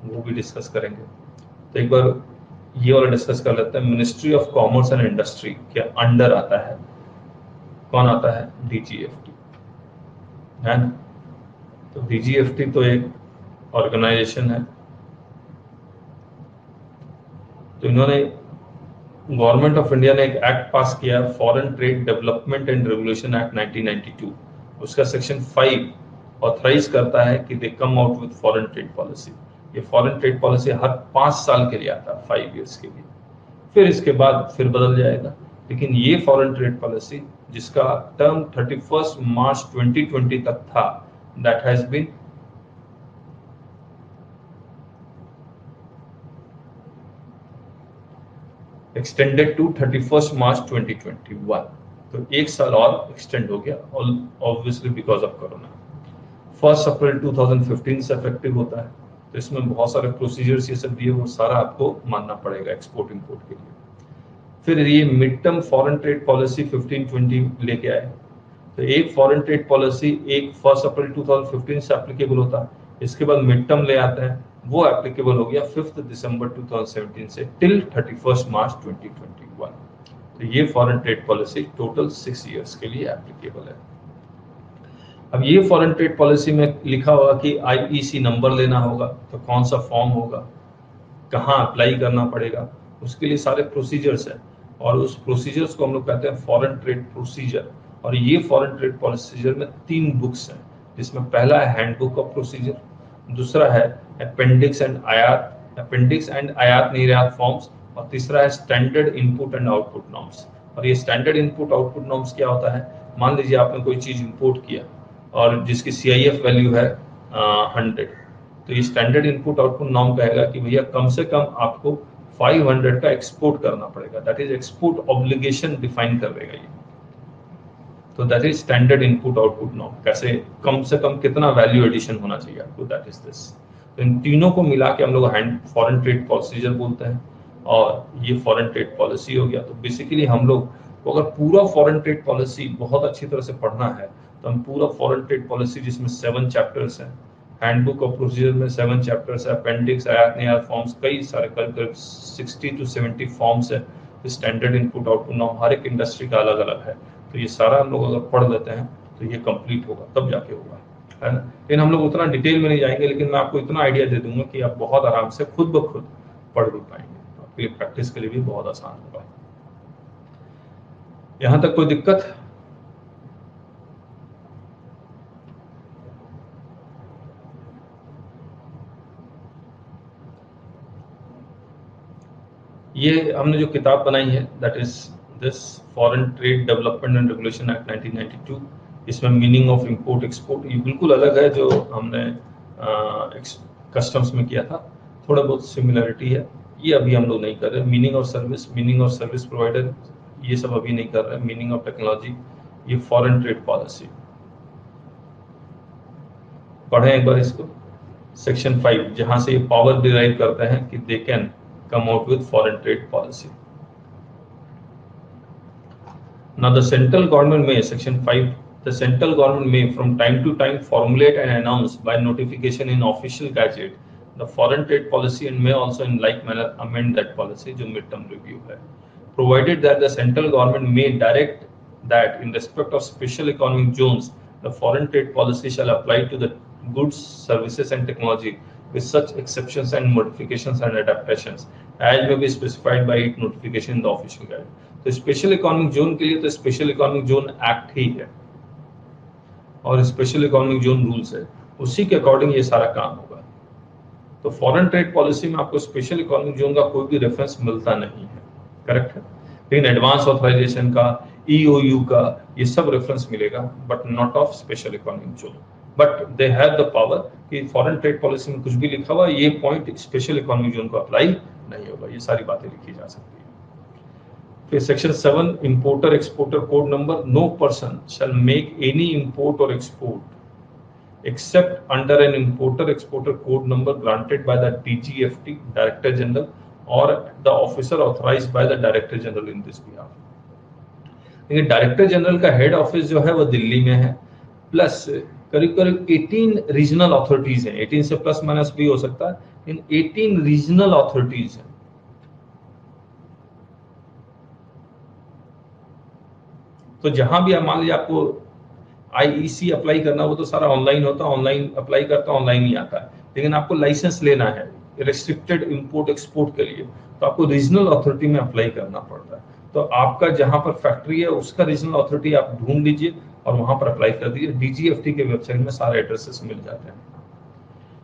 वो भी डिस्कस करेंगे। तो एक बार ये वाला डिस्कस कर लेते हैं। Ministry of commerce and industry के अंडर आता है, कौन आता है? DGFT है ना। तो DGFT तो एक ऑर्गेनाइजेशन है। तो इन्होंने, गवर्नमेंट ऑफ इंडिया ने एक एक्ट पास किया, foreign trade development and regulation act 1992। उसका सेक्शन 5 ऑथराइज करता है कि they come out with foreign trade policy. ये फॉरेन ट्रेड पॉलिसी हर 5 साल के लिए आता है, 5 इयर्स के लिए, फिर इसके बाद फिर बदल जाएगा। लेकिन ये फॉरेन ट्रेड पॉलिसी जिसका टर्म 31 मार्च 2020 तक था, that has been extended to 31 March 2021। तो 1 साल और एक्सटेंड हो गया, obviously because of corona. 1 April 2015 से इफेक्टिव होता है। तो इसमें बहुत सारे प्रोसीजर्स ये सब दिए, वो सारा आपको मानना पड़ेगा एक्सपोर्ट इंपोर्ट के लिए। फिर ये mid term foreign trade policy 1520 लेके आए। तो एक फॉरेन ट्रेड पॉलिसी 1 अप्रैल 2015 से एप्लीकेबल होता है, इसके बाद मिड टर्म ले आते हैं, वो एप्लीकेबल हो गया 5 दिसंबर 2017 से टिल 31 मार्च 2021। तो ये foreign trade policy total 6 years के लिए एप्लीकेबल है। अब ये फॉरेन ट्रेड पॉलिसी में लिखा होगा कि IEC नंबर लेना होगा, तो कौन सा फॉर्म होगा, कहाँ अप्लाई करना पड़ेगा, उसके लिए सारे प्रोसीजर्स हैं। और उस प्रोसीजर्स को हम लोग कहते हैं फॉरेन ट्रेड प्रोसीजर। और ये फॉरेन ट्रेड प्रोसीजर में 3 बुक्स हैं, जिसमें पहला है हैंडबुक ऑफ प्रोसीजर, दूसरा है अपेंडिक्स एंड आयात निर्यात फॉर्म्स, और तीसरा है standard input and output norms. और ये स्टैंडर्ड इनपुट आउटपुट नॉर्म्स क्या होता है? मान लीजिए आपने कोई चीज इंपोर्ट किया और जिसकी CIF वैल्यू है 100, तो ये स्टैंडर्ड इनपुट आउटपुट नॉर्म कहेगा कि भैया कम से कम आपको 500 का एक्सपोर्ट करना पड़ेगा। That is export obligation define कर देगा ये। तो that is standard input output norm, कैसे कम से कम कितना वैल्यू एडिशन होना चाहिए आपको, दैट इज दिस। तो इन तीनों को मिला के हम लोग फॉरेन ट्रेड प्रोसीजर बोलते हैं, और ये फॉरेन ट्रेड पॉलिसी हो गया। तो बेसिकली हम लोग तो अगर पूरा फॉरेन ट्रेड पॉलिसी बहुत अच्छी तरह से पढ़ना है तो हम पूरा फॉरेन ट्रेड पॉलिसी जिसमें 7 चैप्टर्स हैं, हैंडबुक ऑफ प्रोसीजर में 7 चैप्टर्स है, अपेंडिक्स, आयात निर्यात फॉर्म्स, कई सारे करीब 60 to 70 फॉर्म्स है, स्टैंडर्ड इनपुट आउटपुट नाउ हर एक इंडस्ट्री का अलग अलग है। तो ये सारा हम लोग अगर पढ़ लेते हैं तो ये कंप्लीट होगा, तब जाके होगा, है ना। लेकिन हम लोग उतना डिटेल में नहीं जाएंगे, लेकिन मैं आपको इतना आइडिया दे दूंगा कि आप बहुत आराम से खुद ब खुद पढ़ भी पाएंगे, आपके लिए प्रैक्टिस के लिए भी बहुत आसान होगा। यहां तक कोई दिक्कत? ये हमने जो किताब बनाई है that is this foreign trade development and regulation act 1992। इसमें मीनिंग ऑफ इंपोर्ट एक्सपोर्ट ये बिल्कुल अलग है जो हमने कस्टम्स में किया था, थोड़ा बहुत सिमिलरिटी है, ये अभी हम लोग नहीं कर रहे। मीनिंग ऑफ सर्विस प्रोवाइडर ये सब अभी नहीं कर रहे। मीनिंग ऑफ टेक्नोलॉजी, ये फॉरेन ट्रेड पॉलिसी पढ़ें एक बार इसको। सेक्शन 5 जहां से ये पावर डिराइव करते हैं कि they can come out with foreign trade policy. Now the central government may, section 5, the central government may from time to time formulate and announce by notification in official gazette the foreign trade policy and may also in like manner amend that policy, जो mid-term review है, provided that the central government may direct that in respect of special economic zones the foreign trade policy shall apply to the goods, services and technology with such exceptions and modifications and adaptations as may be specified by its notification in the official guide। तो स्पेशल इकोनॉमिक जोन के लिए तो स्पेशल इकोनॉमिक जोन एक्ट ही है और स्पेशल इकोनॉमिक जोन रूल्स है, उसी के अकॉर्डिंग ये सारा काम होगा। तो फॉरेन ट्रेड पॉलिसी में आपको स्पेशल इकोनॉमिक जोन का कोई भी रेफरेंस मिलता नहीं है, करेक्ट है, लेकिन एडवांस ऑथराइजेशन का, ईओयू का, ये सब रेफरेंस मिलेगा, but not of special economic zone. But they have the power कि फॉरेन ट्रेड पॉलिसी में कुछ भी लिखा हुआ ये पॉइंट स्पेशल इकोनॉमिक जोन को अप्लाई नहीं होगा, ये सारी बातें लिखी जा सकती है। फिर section 7 importer exporter code number, no person shall make any import और export except under an importer exporter code number granted by the DGFT director general और the officer authorised by the director general in this behalf. लेकिन डायरेक्टर जनरल का हेड ऑफिस जो है वो दिल्ली में है, प्लस करीब 18 रीजनल अथॉरिटीज हैं, 18 से प्लस माइनस भी हो सकता है, इन 18 रीजनल अथॉरिटीज हैं। तो जहां भी मान लीजिए आपको आईईसी अप्लाई करना, वो तो सारा ऑनलाइन होता है, ऑनलाइन अप्लाई करता है, ऑनलाइन ही आता है। लेकिन आपको लाइसेंस लेना है रेस्ट्रिक्टेड इंपोर्ट एक्सपोर्ट के लिए, तो आपको रीजनल अथॉरिटी में अप्लाई करना पड़ता है। तो आपका जहां पर फैक्ट्री है उसका रीजनल अथॉरिटी आप ढूंढ लीजिए और वहां पर अप्लाई कर दीजिए। डीजीएफटी के वेबसाइट में सारे एड्रेसेस मिल जाते हैं।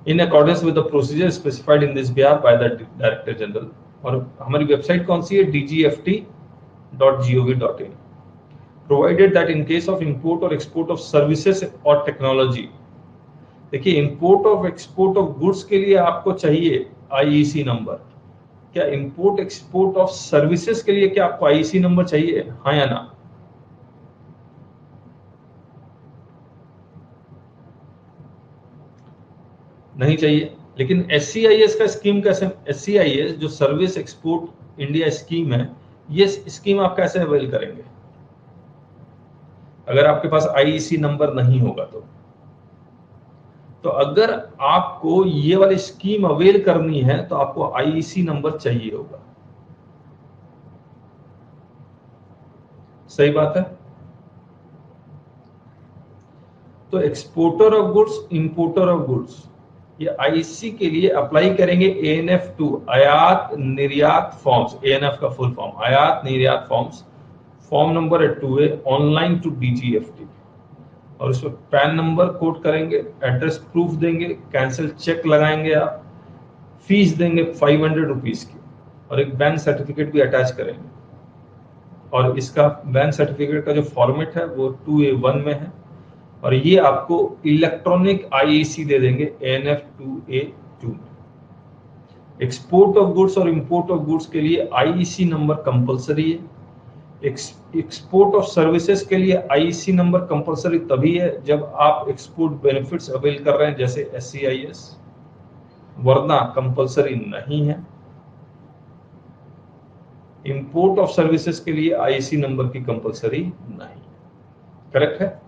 In accordance with the procedure specified in this behalf by the director general. और हमारी वेबसाइट कौन सी है? dgft.gov.in। Provided that in case of import और एक्सपोर्ट ऑफ सर्विसेज और टेक्नोलॉजी, देखिए import of export of goods के लिए आपको चाहिए आईईसी नंबर, क्या इंपोर्ट एक्सपोर्ट ऑफ सर्विसेज के लिए क्या आपको आईईसी नंबर चाहिए, हाँ या ना? नहीं चाहिए। लेकिन एससीआईएस का स्कीम कैसे, एससीआईएस जो सर्विस एक्सपोर्ट इंडिया स्कीम है, ये स्कीम आप कैसे अवेल करेंगे अगर आपके पास आईईसी नंबर नहीं होगा? तो अगर आपको ये वाली स्कीम अवेल करनी है तो आपको आईईसी नंबर चाहिए होगा, सही बात है। तो exporter of goods, importer of goods, ये आईईसी के लिए अप्लाई करेंगे ANF2 आयात निर्यात फॉर्म्स, ANF का फुल फॉर्म आयात निर्यात forms, form number 2A online to DGFT, और उसमें पैन नंबर कोड करेंगे, एड्रेस प्रूफ देंगे, कैंसिल चेक लगाएंगे, आप फीस देंगे 500 रुपीज की, और एक बैंक सर्टिफिकेट भी अटैच करेंगे। और इसका बैंक सर्टिफिकेट का जो फॉर्मेट है वो 2A1 में है, और ये आपको इलेक्ट्रॉनिक आईईसी दे देंगे ANF2A2 में। एक्सपोर्ट ऑफ गुड्स और इंपोर्ट ऑफ गुड्स के लिए आईईसी नंबर कंपलसरी है। एक्सपोर्ट ऑफ सर्विसेज के लिए आईईसी नंबर कंपलसरी तभी है जब आप एक्सपोर्ट बेनिफिट्स अवेल कर रहे हैं जैसे एससीआईएस, वरना कंपलसरी नहीं है। इंपोर्ट ऑफ सर्विसेज के लिए आईएससी नंबर की कंपलसरी नहीं। करेक्ट है?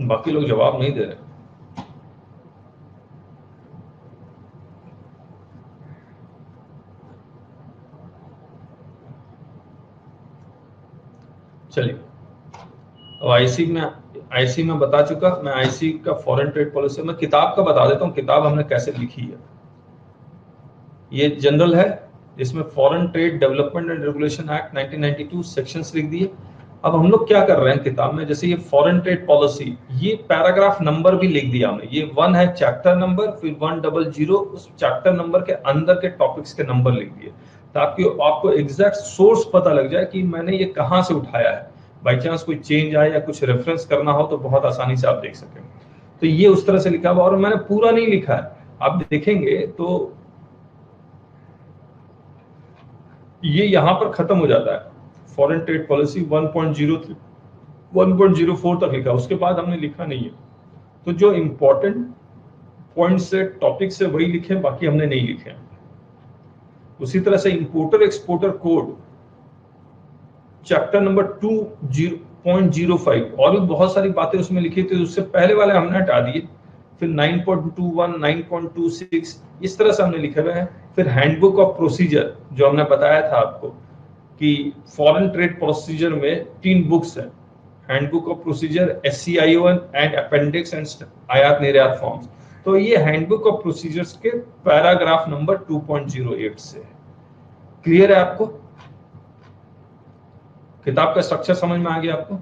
बाकी लोग जवाब नहीं दे रहे। चलिए, अब आईसी में बता चुका, मैं आईसी का फॉरेन ट्रेड पॉलिसी में किताब का बता देता हूँ, किताब हमने कैसे लिखी है। ये जनरल है, इसमें foreign trade development and regulation act 1992 sections लिख दिए। अब हम लोग क्या कर रहे हैं किताब में, जैसे ये फॉरेन ट्रेड पॉलिसी, ये पैराग्राफ नंबर भी लिख दिया हमने। ये 1 है चैप्टर नंबर, फिर 100 उस चैप्टर नंबर के अंदर के टॉपिक्स के नंबर लिख दिए, ताकि आपको एग्जैक्ट सोर्स पता लग जाए कि मैंने ये कहाँ से उठाया है। बाई चांस कोई चेंज आए या कुछ रेफरेंस करना हो तो बहुत आसानी से आप देख सकें। तो ये उस तरह से लिखा हुआ, और मैंने पूरा नहीं लिखा है, आप देखेंगे तो ये यहां पर खत्म हो जाता है। फॉरेन ट्रेड पॉलिसी 1.03 1.04 तक लिखा, उसके बाद हमने लिखा नहीं है। तो जो इंपॉर्टेंट पॉइंट्स से टॉपिक से वही लिखे, बाकी हमने नहीं लिखे। उसी तरह से importer exporter code chapter number 2.05 और भी बहुत सारी बातें उसमें लिखी थी, उससे पहले वाले हमने हटा दिए। फिर 9.21 9.26 इस तरह से हमने लिखे हुए हैं। फिर हैंडबुक ऑफ प्रोसीजर, जो हमने बताया था आपको कि फॉरेन ट्रेड प्रोसीजर में 3 बुक्स हैं, handbook of procedure, SCIO and appendix and आयात निर्यात फॉर्म्स। तो ये हैंडबुक ऑफ प्रोसीजर्स के पैराग्राफ नंबर 2.08 से है। क्लियर है आपको? किताब का स्ट्रक्चर समझ में आ गया आपको?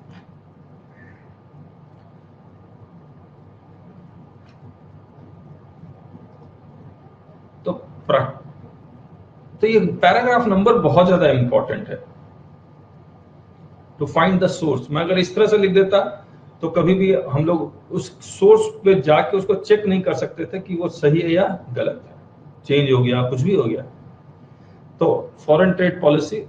तो ये पैराग्राफ नंबर बहुत ज्यादा इंपॉर्टेंट है टू फाइंड द सोर्स। मैं अगर इस तरह से लिख देता तो कभी भी हम लोग उस सोर्स पे जाके उसको चेक नहीं कर सकते थे कि वो सही है या गलत है, चेंज हो गया, कुछ भी हो गया। तो फॉरेन ट्रेड पॉलिसी,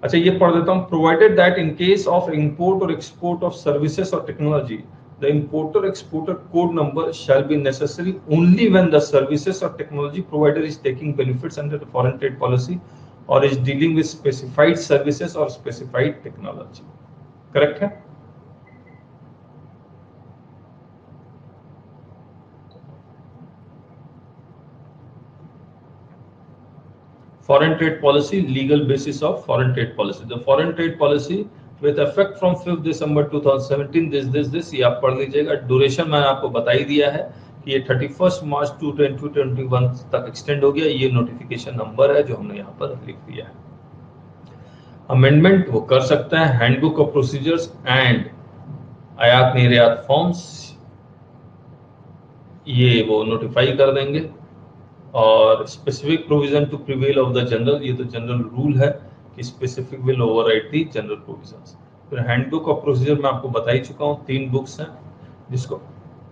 अच्छा ये पढ़ देता हूं। Provided that in case of import और एक्सपोर्ट ऑफ सर्विसेज और technology, the importer exporter code number shall be necessary only when the services or technology provider is taking benefits under the foreign trade policy or is dealing with specified services or specified technology. Correct है? Foreign trade policy, legal basis of foreign trade policy. The foreign trade policy with effect from 5th December 2017 this ये आप पढ़ लीजिएगा। ड्यूरेशन मैंने आपको बता ही दिया है कि ये 31 मार्च 2021 तक एक्सटेंड हो गया। ये नोटिफिकेशन नंबर है जो हमने यहाँ पर लिख दिया है। अमेंडमेंट वो कर सकते हैं, हैंडबुक ऑफ प्रोसीजर्स एंड आयात निर्यात फॉर्म्स, ये वो नोटिफाई कर देंगे। और specific provision to prevail of the general, ये तो जनरल रूल है कि specific will override the general provisions. फिर हैंडबुक ऑफ प्रोसीजर मैं आपको बता ही चुका हूँ, 3 बुक्स हैं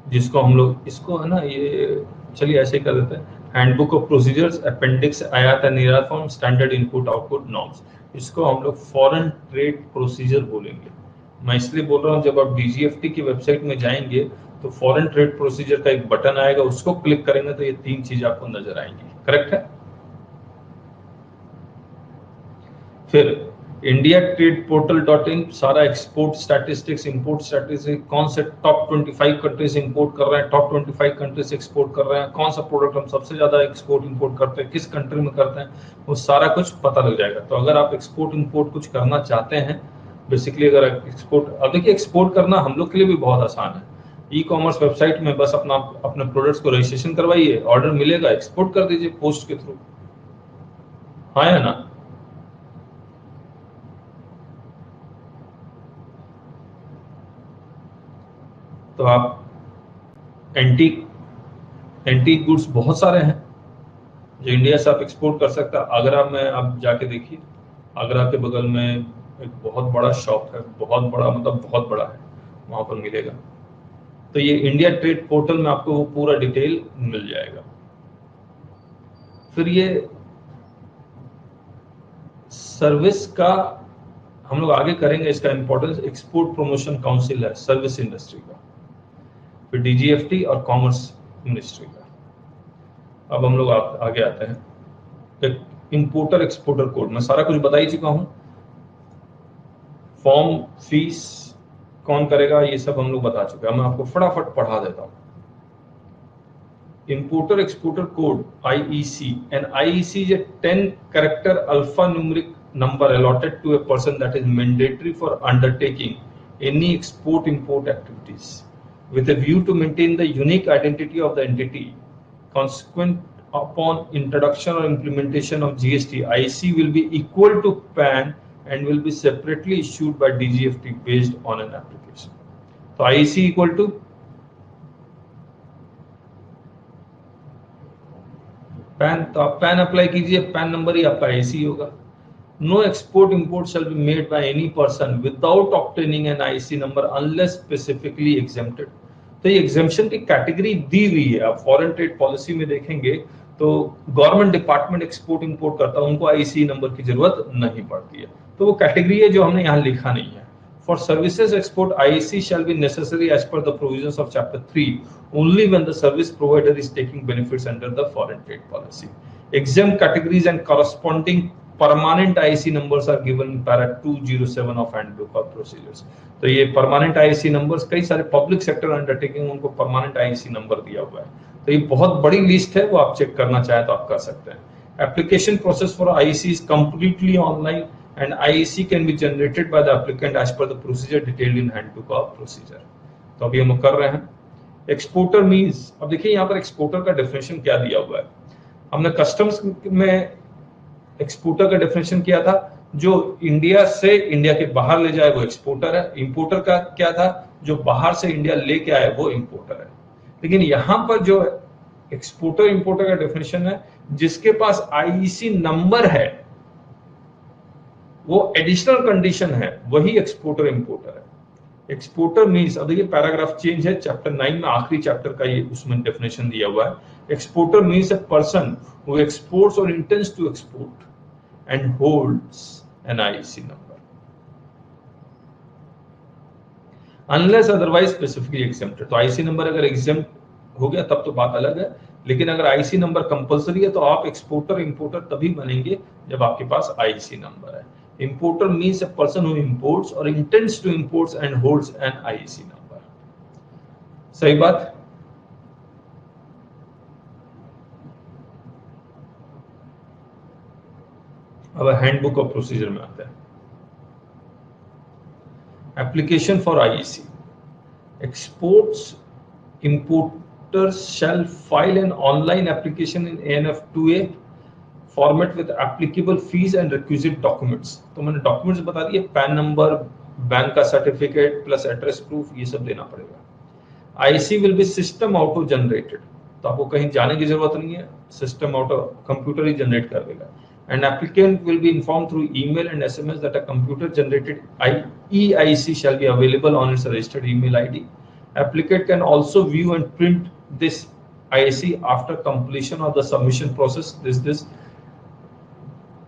जिसको हम लोग इसको है ना, ये चलिए ऐसे ही कर देते हैं। हैंडबुक ऑफ प्रोसीजर्स, अपेंडिक्स आयात निर्यात form, standard input output norms, इसको हम लोग फॉरेन ट्रेड प्रोसीजर बोलेंगे। मैं इसलिए बोल रहा हूँ, जब आप DGFT की वेबसाइट में जाएंगे तो फॉरेन ट्रेड प्रोसीजर का एक बटन आएगा, उसको क्लिक करेंगे तो ये 3 चीज आपको नजर आएंगी। करेक्ट है? फिर इंडिया ट्रेड पोर्टल.in सारा एक्सपोर्ट स्टैटिस्टिक्स, इंपोर्ट स्टैटिस्टिक्स, कौन से टॉप 25 कंट्रीज इंपोर्ट कर रहे हैं, टॉप 25 कंट्रीज एक्सपोर्ट कर रहे हैं, कौन सा प्रोडक्ट हम सबसे ज्यादा एक्सपोर्ट इंपोर्ट करते हैं, किस कंट्री में करते हैं, वो सारा कुछ पता लग जाएगा। तो अगर आप एक्सपोर्ट इंपोर्ट कुछ करना चाहते हैं, बेसिकली अगर एक्सपोर्ट, अब देखिए एक्सपोर्ट करना हम लोग के लिए भी बहुत आसान है। ई-कॉमर्स वेबसाइट में बस अपने प्रोडक्ट्स को रजिस्ट्रेशन करवाइए, ऑर्डर मिलेगा, एक्सपोर्ट कर दीजिए पोस्ट के थ्रू। हाँ या ना? तो आप एंटीक गुड्स बहुत सारे हैं जो इंडिया से आप एक्सपोर्ट कर सकते हैं। आगरा में आप जाके देखिए, आगरा के बगल में एक बहुत बड़ा शॉप है, बहुत बड़ा मतलब बहुत बड़ा है, वहां पर मिलेगा। तो ये इंडिया ट्रेड पोर्टल में आपको वो पूरा डिटेल मिल जाएगा। फिर ये सर्विस का हम लोग आगे करेंगे, इसका इंपॉर्टेंस। एक्सपोर्ट प्रमोशन काउंसिल है सर्विस इंडस्ट्री का, फिर डीजीएफटी और कॉमर्स मिनिस्ट्री का। अब हम लोग आगे आते हैं, एक इंपोर्टर एक्सपोर्टर कोड। मैं सारा कुछ बता ही चुका हूं, फॉर्म फीस कौन करेगा ये सब हम लोग बता चुके हैं। मैं आपको फटाफट पढ़ा देता हूं। Importer Exporter Code IEC, and IEC is a 10-character alphanumeric number allotted to a person that is mandatory for undertaking any export-import activities with a view to maintain the unique identity of the entity. Consequent upon introduction or implementation of GST, IEC will be equal to PAN and will be separately issued by DGFT based on an application. So IEC equal to PAN, तो आप पैन अप्लाई कीजिए, पैन नंबर ही आपका आईसी होगा। No export import shall be made by any person without obtaining an IC number unless specifically exempted. तो ये एग्जेम्पशन की कैटेगरी दी हुई है। आप फॉरेन ट्रेड पॉलिसी में देखेंगे तो गवर्नमेंट डिपार्टमेंट एक्सपोर्ट इंपोर्ट करता है, उनको आईसी नंबर की जरूरत नहीं पड़ती है। तो वो कैटेगरी है जो हमने यहाँ लिखा नहीं है। For services export, IEC shall be necessary as per the provisions of Chapter 3 only when the service provider is taking benefits under the foreign trade policy. Exempt categories and corresponding permanent IEC numbers are given in para 207 of Handbook of Procedures. तो ये permanent IEC numbers कई सारे public sector undertaking उनको permanent IEC number दिया हुआ है। तो ये बहुत बड़ी लिस्ट है, वो आप चेक करना चाहे तो आप कर सकते हैं। Application process for IEC is completely online and IEC can be generated by the applicant as per the procedure detailed in Handbook of Procedure. तो अभी हम कर रहे हैं। एक्सपोर्टर मींस, अब देखिए यहाँ पर एक्सपोर्टर का डेफिनेशन क्या दिया हुआ है। हमने कस्टम्स में एक्सपोर्टर का डेफिनेशन किया था, जो इंडिया से इंडिया के बाहर ले जाए वो एक्सपोर्टर है। इंपोर्टर का क्या था, जो बाहर से इंडिया लेके आए वो इंपोर्टर है। लेकिन यहाँ पर जो एक्सपोर्टर इंपोर्टर का डेफिनेशन है, जिसके पास आईईसी नंबर है, वो एडिशनल कंडीशन है, वही एक्सपोर्टर इंपोर्टर है। एक्सपोर्टर मींस, अब देखिए पैराग्राफ चेंज है, चैप्टर 9 में आखिरी चैप्टर का ये उसमें डेफिनेशन दिया हुआ है। Exporter means a person who exports और intends to export and holds an IC number unless otherwise specifically exempted. तो आईसी नंबर अगर एग्जेम्प्ट हो गया तब तो बात अलग है, लेकिन अगर आईसी नंबर कंपलसरी है तो आप एक्सपोर्टर इंपोर्टर तभी बनेंगे जब आपके पास आईसी नंबर है। Importer means a person who imports or intends to import and holds an IEC number. सही बात। अब हैंडबुक ऑफ प्रोसीजर में आते हैं। Application for IEC, exports importers shall file an online application in ANF 2A format with applicable fees and requisite documents. तो मैंने डॉक्यूमेंट्स बता दिए, पैन नंबर, बैंक का सर्टिफिकेट प्लस एड्रेस प्रूफ, ये सब देना पड़ेगा। IC will be system auto generated, तो आपको कहीं जाने की जरूरत नहीं है, सिस्टम ऑटो कंप्यूटर ही जनरेट कर देगा। And applicant will be inform through email and SMS that a computer generated EIC shall be available on its registered email ID. Applicant can also view and print this IIC after completion of the submission process. This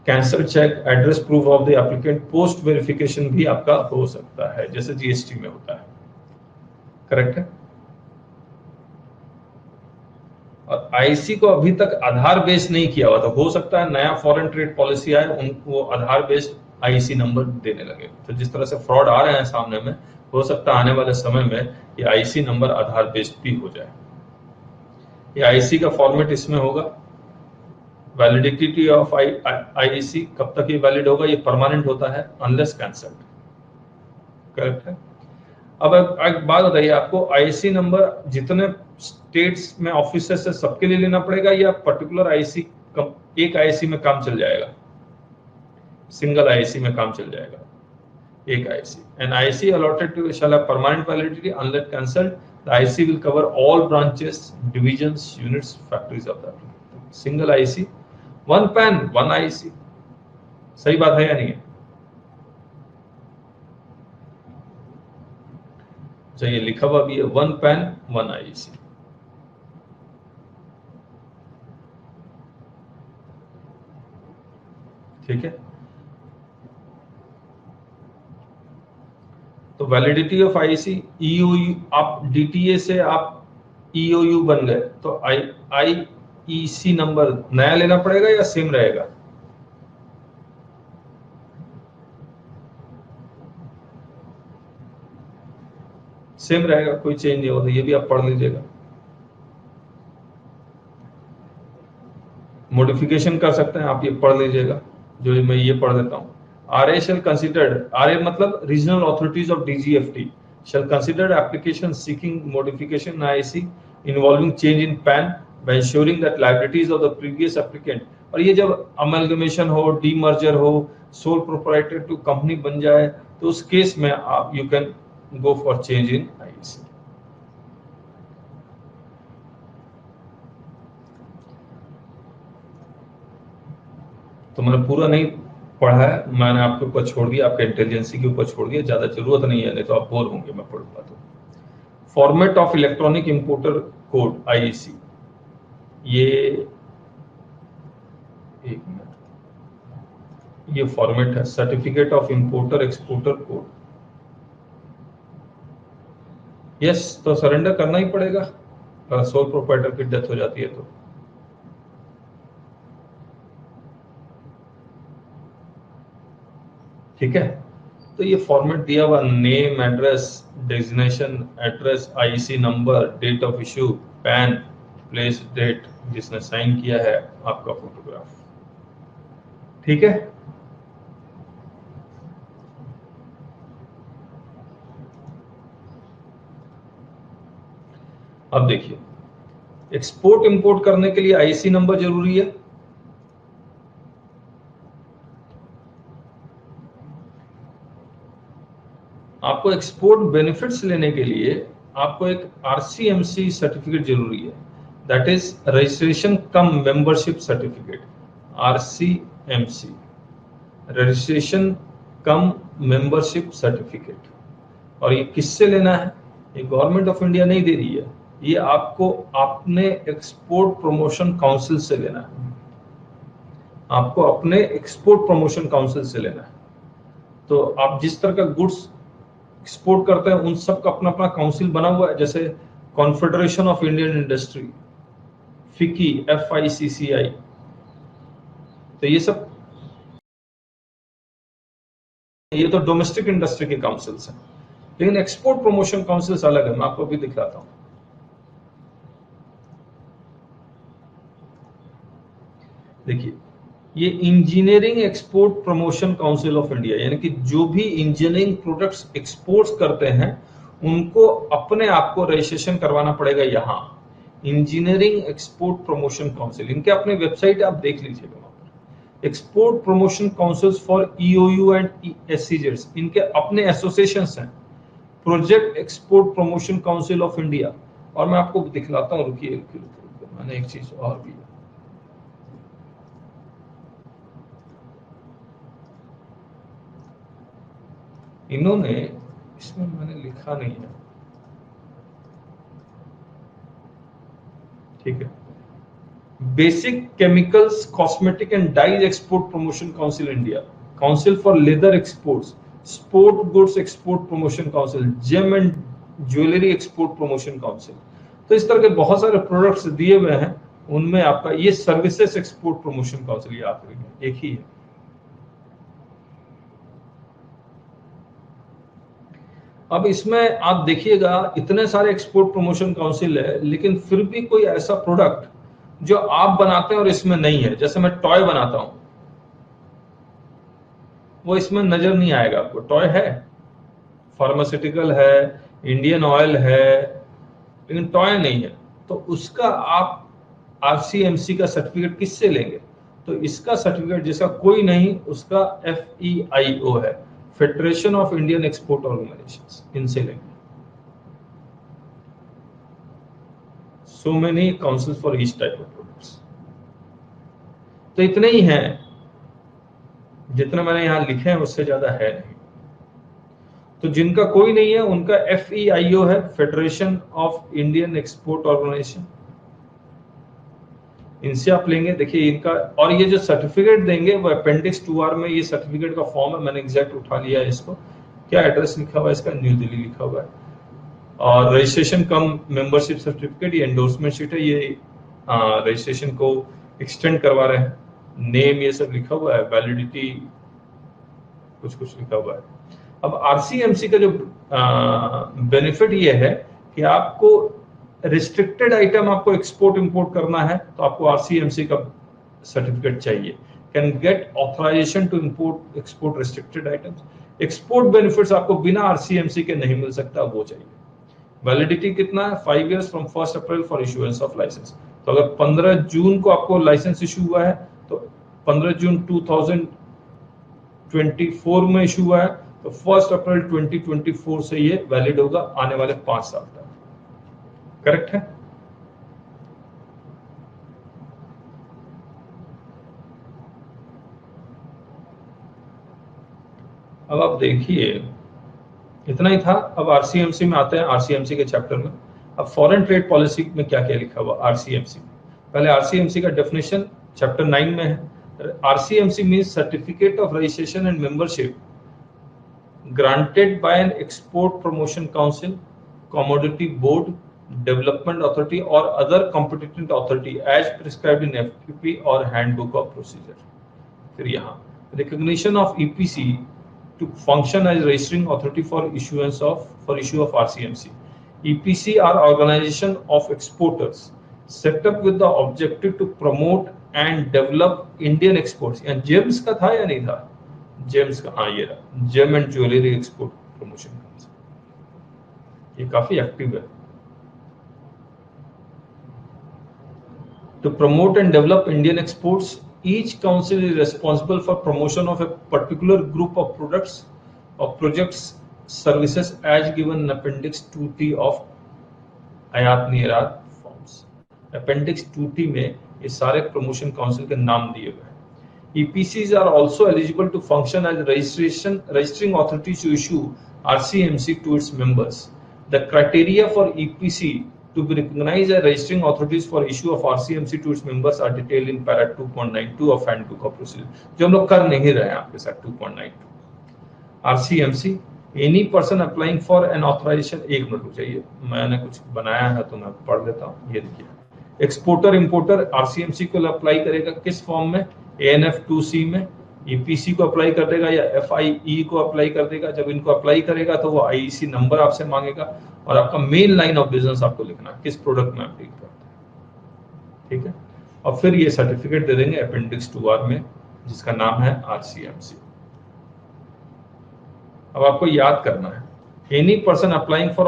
cancel cheque, address proof of the applicant, post verification भी आपका हो सकता है, जैसे जीएसटी में होता है। करेक्ट है। और आईसी को अभी तक आधार बेस्ड नहीं किया हुआ, तो हो सकता है नया फॉरेन ट्रेड पॉलिसी आए, उनको आधार बेस्ड आईसी नंबर देने लगे। तो जिस तरह से फ्रॉड आ रहे हैं सामने में, हो सकता है आने वाले समय में ये आईसी नंबर आधार बेस्ड भी हो जाए। ये आईसी का फॉर्मेट इसमें होगा। वैलिडिटी ऑफ आईईसी, कब तक ये वैलिड होगा, ये परमानेंट होता है अनलेस कैंसल्ड। करेक्ट है। अब एक बात बताइए, आपको आईसी नंबर जितने स्टेट्स में ऑफिसर्स है सबके लिए लेना पड़ेगा, या पर्टिकुलर आईसी एक आईसी में काम चल जाएगा, सिंगल आईसी में काम चल जाएगा, एक IC. An IC allotted to shall have permanent validity unless cancelled. The IC will cover all branches, divisions, units, factories of that. Single IC, one PAN one IC. सही बात है या नहीं? ये लिखा हुआ भी है, वन पैन वन आईसी। ठीक है। तो वैलिडिटी ऑफ आईसी ईओयू, आप डीटीए से आप ईओयू बन गए तो आईईसी नंबर नया लेना पड़ेगा या सेम रहेगा? सेम रहेगा, कोई चेंज नहीं होता। ये भी आप पढ़ लीजिएगा, मॉडिफिकेशन कर सकते हैं आप, ये पढ़ लीजिएगा जो मैं ये पढ़ देता हूँ। RA shall considered, RA मतलब regional authorities of DGFT shall consider application seeking modification in IC involving change in PAN by ensuring that liabilities of the previous applicant, और ये जब amalgamation हो, demerger हो, sole proprietor to company बन जाए तो उस केस में आप you can go for change in IC। तो मैंने पूरा नहीं पढ़ा है, मैंने आपके ऊपर छोड़ दिया, आपके इंटेलिजेंसी के ऊपर छोड़ दिया, ज्यादा जरूरत नहीं है, नहीं तो आप बोर होंगे मैं पढ़ूंगा तो। Format of electronic importer code IEC, ये एक मिनट, ये फॉर्मेट है certificate of importer exporter code. Yes, तो सरेंडर करना ही पड़ेगा अगर सोल प्रोप्राइटर की डेथ हो जाती है तो। ठीक है, तो ये फॉर्मेट दिया हुआ, name, address, designation, address, IC number, date of issue, PAN, place, date, जिसने साइन किया है, आपका फोटोग्राफ। ठीक है, अब देखिए, एक्सपोर्ट इंपोर्ट करने के लिए आईसी नंबर जरूरी है। आपको एक्सपोर्ट बेनिफिट्स लेने के लिए आपको एक आरसीएमसी सर्टिफिकेट जरूरी है, that is registration come membership certificate, RCMC, registration come membership certificate. और ये किससे लेना है? ये गवर्नमेंट ऑफ इंडिया नहीं दे रही है, ये आपको अपने एक्सपोर्ट प्रमोशन काउंसिल से लेना है, आपको अपने एक्सपोर्ट प्रमोशन काउंसिल से लेना है। तो आप जिस तरह का गुड्स एक्सपोर्ट करते हैं उन सब का अपना अपना काउंसिल बना हुआ है, जैसे कॉन्फेडरेशन ऑफ इंडियन इंडस्ट्री, फिकी, FICCI, तो ये सब, ये तो डोमेस्टिक इंडस्ट्री के काउंसिल्स हैं, लेकिन एक्सपोर्ट प्रमोशन काउंसिल्स अलग है। मैं आपको भी दिखलाता हूं। देखिए, ये engineering export promotion council of India, यानी कि जो भी इंजीनियरिंग प्रोडक्ट्स एक्सपोर्ट्स करते हैं उनको अपने आप को रजिस्ट्रेशन करवाना पड़ेगा यहाँ, इंजीनियरिंग एक्सपोर्ट प्रमोशन काउंसिल। इनके अपने वेबसाइट आप देख लीजिएगा, वहां पर export promotion councils for EOU and SEZs, इनके अपने एसोसिएशंस हैं, project export promotion council of India. और मैं आपको दिखलाता हूँ, रुकिए, मैंने एक चीज और भी, इन्होंने, इसमें मैंने लिखा नहीं है, ठीक है, basic chemicals, cosmetic and dyes export promotion council India, council for leather exports, sport goods export promotion council, gem and jewellery export promotion council. तो इस तरह के बहुत सारे प्रोडक्ट्स दिए हुए हैं, उनमें आपका ये सर्विसेज एक्सपोर्ट प्रमोशन काउंसिल, याद रखिए एक ही है। अब इसमें आप देखिएगा इतने सारे एक्सपोर्ट प्रमोशन काउंसिल है, लेकिन फिर भी कोई ऐसा प्रोडक्ट जो आप बनाते हैं और इसमें नहीं है, जैसे मैं टॉय बनाता हूं, वो इसमें नजर नहीं आएगा आपको। टॉय है, फार्मास्यूटिकल है, इंडियन ऑयल है, लेकिन टॉय नहीं है, तो उसका आप आरसीएमसी का सर्टिफिकेट किससे लेंगे? तो इसका सर्टिफिकेट जिसका कोई नहीं, उसका FEIO है, federation of Indian export organisations, इनसे लेंगे। So many councils for each type of products. तो इतने ही हैं, जितना मैंने यहां लिखे हैं उससे ज्यादा है नहीं। तो जिनका कोई नहीं है उनका FEIO है, federation of Indian export organisation, इनसे आप लेंगे। देखिए इनका, और ये जो सर्टिफिकेट देंगे वो अपेंडिक्स 2R में ये सर्टिफिकेट का फॉर्म है, मैंने एग्जैक्ट उठा लिया है इसको, क्या एड्रेस लिखा हुआ है इसका, न्यू दिल्ली लिखा हुआ है। और रजिस्ट्रेशन कम मेंबरशिप सर्टिफिकेट, ये एंडोर्समेंट शीट है, ये रजिस्ट्रेशन को एक्सटेंड करवा रहे हैं। नेम ये सब लिखा हुआ है, वैलिडिटी कुछ कुछ लिखा हुआ है। अब आरसीएमसी का जो बेनिफिट ये है कि आपको रिस्ट्रिक्टेड आइटम आपको एक्सपोर्ट इंपोर्ट करना है तो आपको आरसीएमसी का सर्टिफिकेट चाहिए। Can get authorisation to import export restricted items. Export benefits आपको बिना आरसीएमसी के नहीं मिल सकता, वो चाहिए। वैलिडिटी कितना है, 5 years from 1 April for issuance of licence. तो अगर 15 जून को आपको लाइसेंस इशू हुआ है तो 15 जून 2024 में इशू हुआ है तो 1 अप्रैल 2024 से ये वैलिड होगा आने वाले 5 साल तक। करेक्ट है? अब आप देखिए, इतना ही था। अब आरसीएमसी में आते हैं, आरसीएमसी के चैप्टर में। अब फॉरेन ट्रेड पॉलिसी में क्या क्या लिखा हुआ आरसीएमसी में। पहले आरसीएमसी का डेफिनेशन चैप्टर 9 में है। RCMC means certificate of registration and membership granted by an export promotion council, commodity board, development authority or other competent authority as prescribed in FTP or handbook of procedure. फिर यहाँ recognition of EPC to function as registering authority for issue of RCMC. EPC are organization of exporters set up with the objective to promote and develop Indian exports. यहाँ जेम्स का था या नहीं था? जेम्स का, हाँ ये रहा, gem and jewellery export promotion council, ये काफी एक्टिव है। To promote and develop Indian exports, each council is responsible for promotion of a particular group of products और projects services as given in appendix 2T of आयात निर्यात फॉर्म्स। अपेंडिक्स 2T में ये सारे प्रमोशन काउंसिल के नाम दिए हुए हैं। EPCs are also eligible to function as registering authorities to issue RCMC to its members. The criteria for EPC to be recognized as registering authorities for issue of RCMC to its members are detailed in para 2.92 of Handbook of Procedure, जो हम लोग कर नहीं रहे हैं आपके साथ। 2.92 RCMC, any person applying for an authorization, एक मिनट रुक जाइए, मैंने कुछ बनाया है तो मैं पढ़ लेता हूँ। ये देखिए, एक्सपोर्टर इंपोर्टर RCMC को अप्लाई करेगा किस फॉर्म में? ANF 2C में। EPC को अप्लाई कर देगा या FIE को अप्लाई कर देगा। जब इनको अप्लाई करेगा तो वो IEC नंबर आपसे मांगेगा और आपका मेन लाइन ऑफ बिजनेस आपको लिखना है, किस प्रोडक्ट में आप डील करते हैं, ठीक है। और फिर ये सर्टिफिकेट दे देंगे अपेंडिक्स 2R में, जिसका नाम है RCMC। अब आपको याद करना है, any person applying for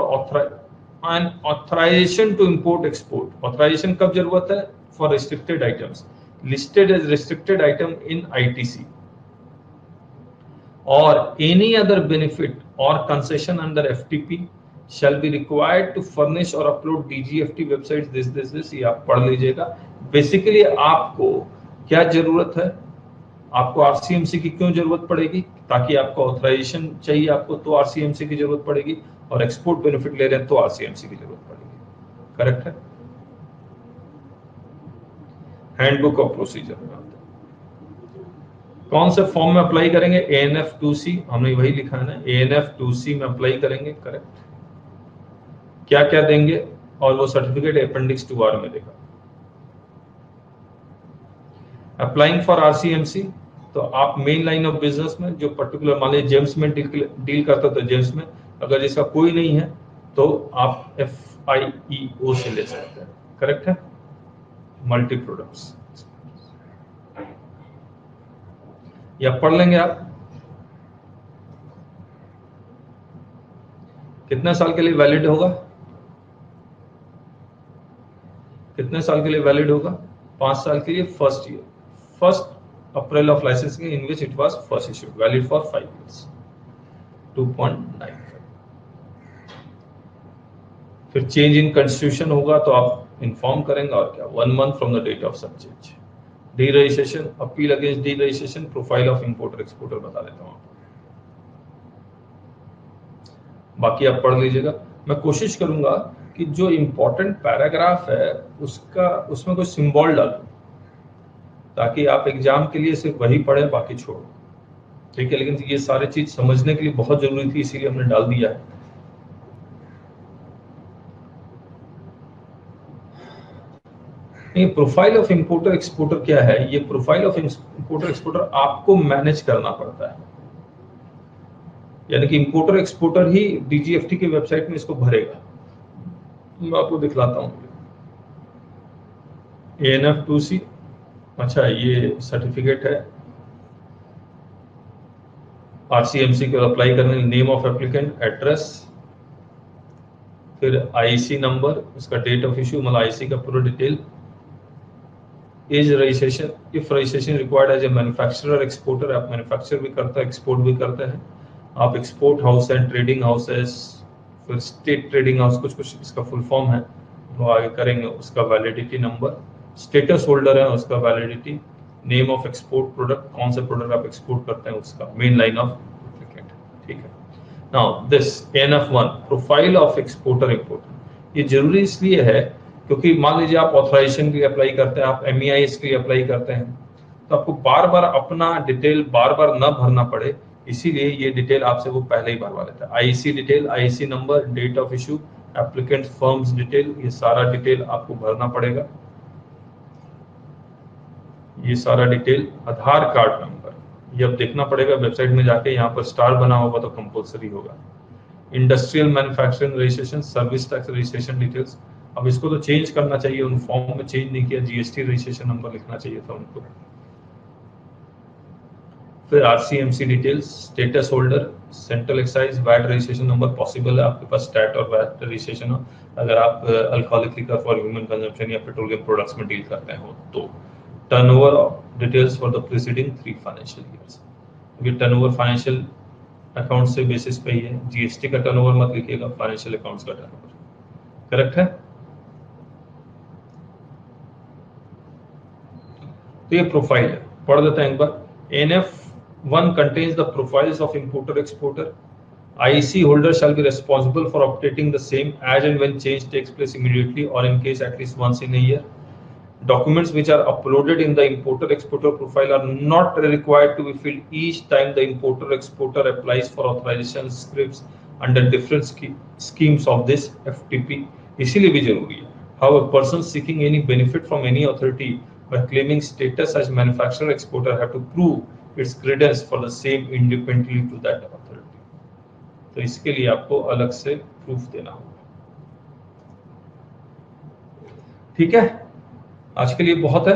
authorisation to import export. Authorisation कब जरूरत है? For restricted items listed as restricted item in ITC or any other benefit or concession under FTP shall be required to furnish or upload DGFT websites this ये आप पढ़ लीजिएगा। बेसिकली आपको क्या जरूरत है, आपको RCMC की क्यों जरूरत पड़ेगी? ताकि आपको ऑथराइजेशन चाहिए आपको तो RCMC की जरूरत पड़ेगी, और एक्सपोर्ट बेनिफिट ले रहे हैं तो RCMC की जरूरत पड़ेगी। करेक्ट है? हैंडबुक ऑफ प्रोसीजर में आते हैं। कौन से फॉर्म में अप्लाई करेंगे? ANF 2C, हमने वही लिखा है ना, ANF 2C में अप्लाई करेंगे। करेक्ट। क्या क्या देंगे? और वो सर्टिफिकेट अपेंडिक्स 2R में देगा। अप्लाइंग फॉर RCMC, तो आप मेन लाइन ऑफ बिजनेस में जो पर्टिकुलर, मान लीजिए जेम्स में डील करता तो जेम्स में, अगर जिसका कोई नहीं है तो आप FIEO से ले सकते हैं। करेक्ट है? मल्टी प्रोडक्ट्स या पढ़ लेंगे आप। कितने साल के लिए वैलिड होगा? कितने साल के लिए वैलिड होगा? 5 साल के लिए। First year, 1 April of licensing in which it was first issued, valid for 5 years. 2.95। फिर चेंज इन कॉन्स्टिट्यूशन होगा तो आप इन्फॉर्म करेंगे, और क्या, 1 month from the date of such change. Deregistration, appeal against deregistration, profile of importer exporter बता देता हूं आपको, बाकी आप पढ़ लीजिएगा। मैं कोशिश करूंगा कि जो इंपॉर्टेंट पैराग्राफ है उसमें कोई सिंबल डालूं, ताकि आप एग्जाम के लिए सिर्फ वही पढ़ें, बाकी छोड़ो। ठीक है, लेकिन ये सारी चीज समझने के लिए बहुत जरूरी थी, इसीलिए हमने डाल दिया है। ये प्रोफाइल ऑफ इंपोर्टर एक्सपोर्टर क्या है? ये प्रोफाइल ऑफ इंपोर्टर एक्सपोर्टर आपको मैनेज करना पड़ता है, यानी कि इंपोर्टर एक्सपोर्टर ही डीजीएफटी की वेबसाइट में इसको भरेगा। मैं आपको दिखलाता हूँ। ANF2C, अच्छा ये सर्टिफिकेट है, RCMC को अप्लाई करने, नेम ऑफ एप्लीकेंट, एड्रेस, फिर आईसी नंबर, उसका डेट ऑफ इशू, मतलब आईसी का पूरा detail, age, registration, if registration required as a manufacturer exporter, आप मैन्युफैक्चर भी करता है, एक्सपोर्ट भी करता है, आप export house and trading houses, फिर स्टेट ट्रेडिंग हाउस, कुछ कुछ इसका फुल फॉर्म है, वो आगे करेंगे। उसका वैलिडिटी नंबर, स्टेटस होल्डर है उसका validity, name of export product, कौन से प्रोडक्ट आप एक्सपोर्ट करते हैं उसका, मेन लाइन ऑफ एप्लीकेंट। ठीक है, now this ANF1 profile of exporter importer, ये जरूरी इसलिए है क्योंकि मान लीजिए आप ऑथराइजेशन के लिए अप्लाई करते हैं, आप MEIS के लिए अप्लाई करते हैं, तो आपको बार बार अपना डिटेल बार बार न भरना पड़े, इसीलिए ये डिटेल आपसे वो पहले ही भरवा लेता है। IC detail, IC number, date of issue, applicant firms detail, ये सारा डिटेल आपको भरना पड़ेगा। ये सारा डिटेल, आधार कार्ड नंबर, ये अब देखना पड़ेगा वेबसाइट में जाके, यहाँ पर स्टार बना होगा तो कंपलसरी होगा। Industrial manufacturing registration, service tax registration details, अब इसको तो चेंज करना चाहिए, उन फॉर्म में चेंज नहीं किया, जीएसटी रजिस्ट्रेशन नंबर लिखना चाहिए था उनको। फिर RCMC details, status holder, central excise, VAT registration number, possible है आपके पास स्टैट और वैट रजिस्ट्रेशन हो अगर आप alcoholic liquor for human consumption या पेट्रोलियम प्रोडक्ट्स में डील करते हो तो। Turnover details for the preceding 3 financial years, ये टर्नओवर फाइनेंशियल अकाउंट से बेसिस पे ही है, जीएसटी का टर्नओवर मत लिखिएगा, फाइनेंशियल अकाउंट्स का टर्नओवर। करेक्ट है? तो ये प्रोफाइल है, पढ़ देते हैं एक बार। ANF1 contains the profiles of importer exporter. IC holder shall be responsible for updating the same as and when change takes place immediately or in case at least once in a year. Documents which are uploaded in the importer exporter profile are not required to be filled each time the importer exporter applies for authorization scripts under different schemes of this FTP. इसीलिए भी जरूरी है। However, persons seeking any benefit from any authority by claiming status as manufacturer exporter have to prove its credence for the same independently to that authority. तो इसके लिए आपको अलग से प्रूफ देना होगा। ठीक है, आज के लिए बहुत है।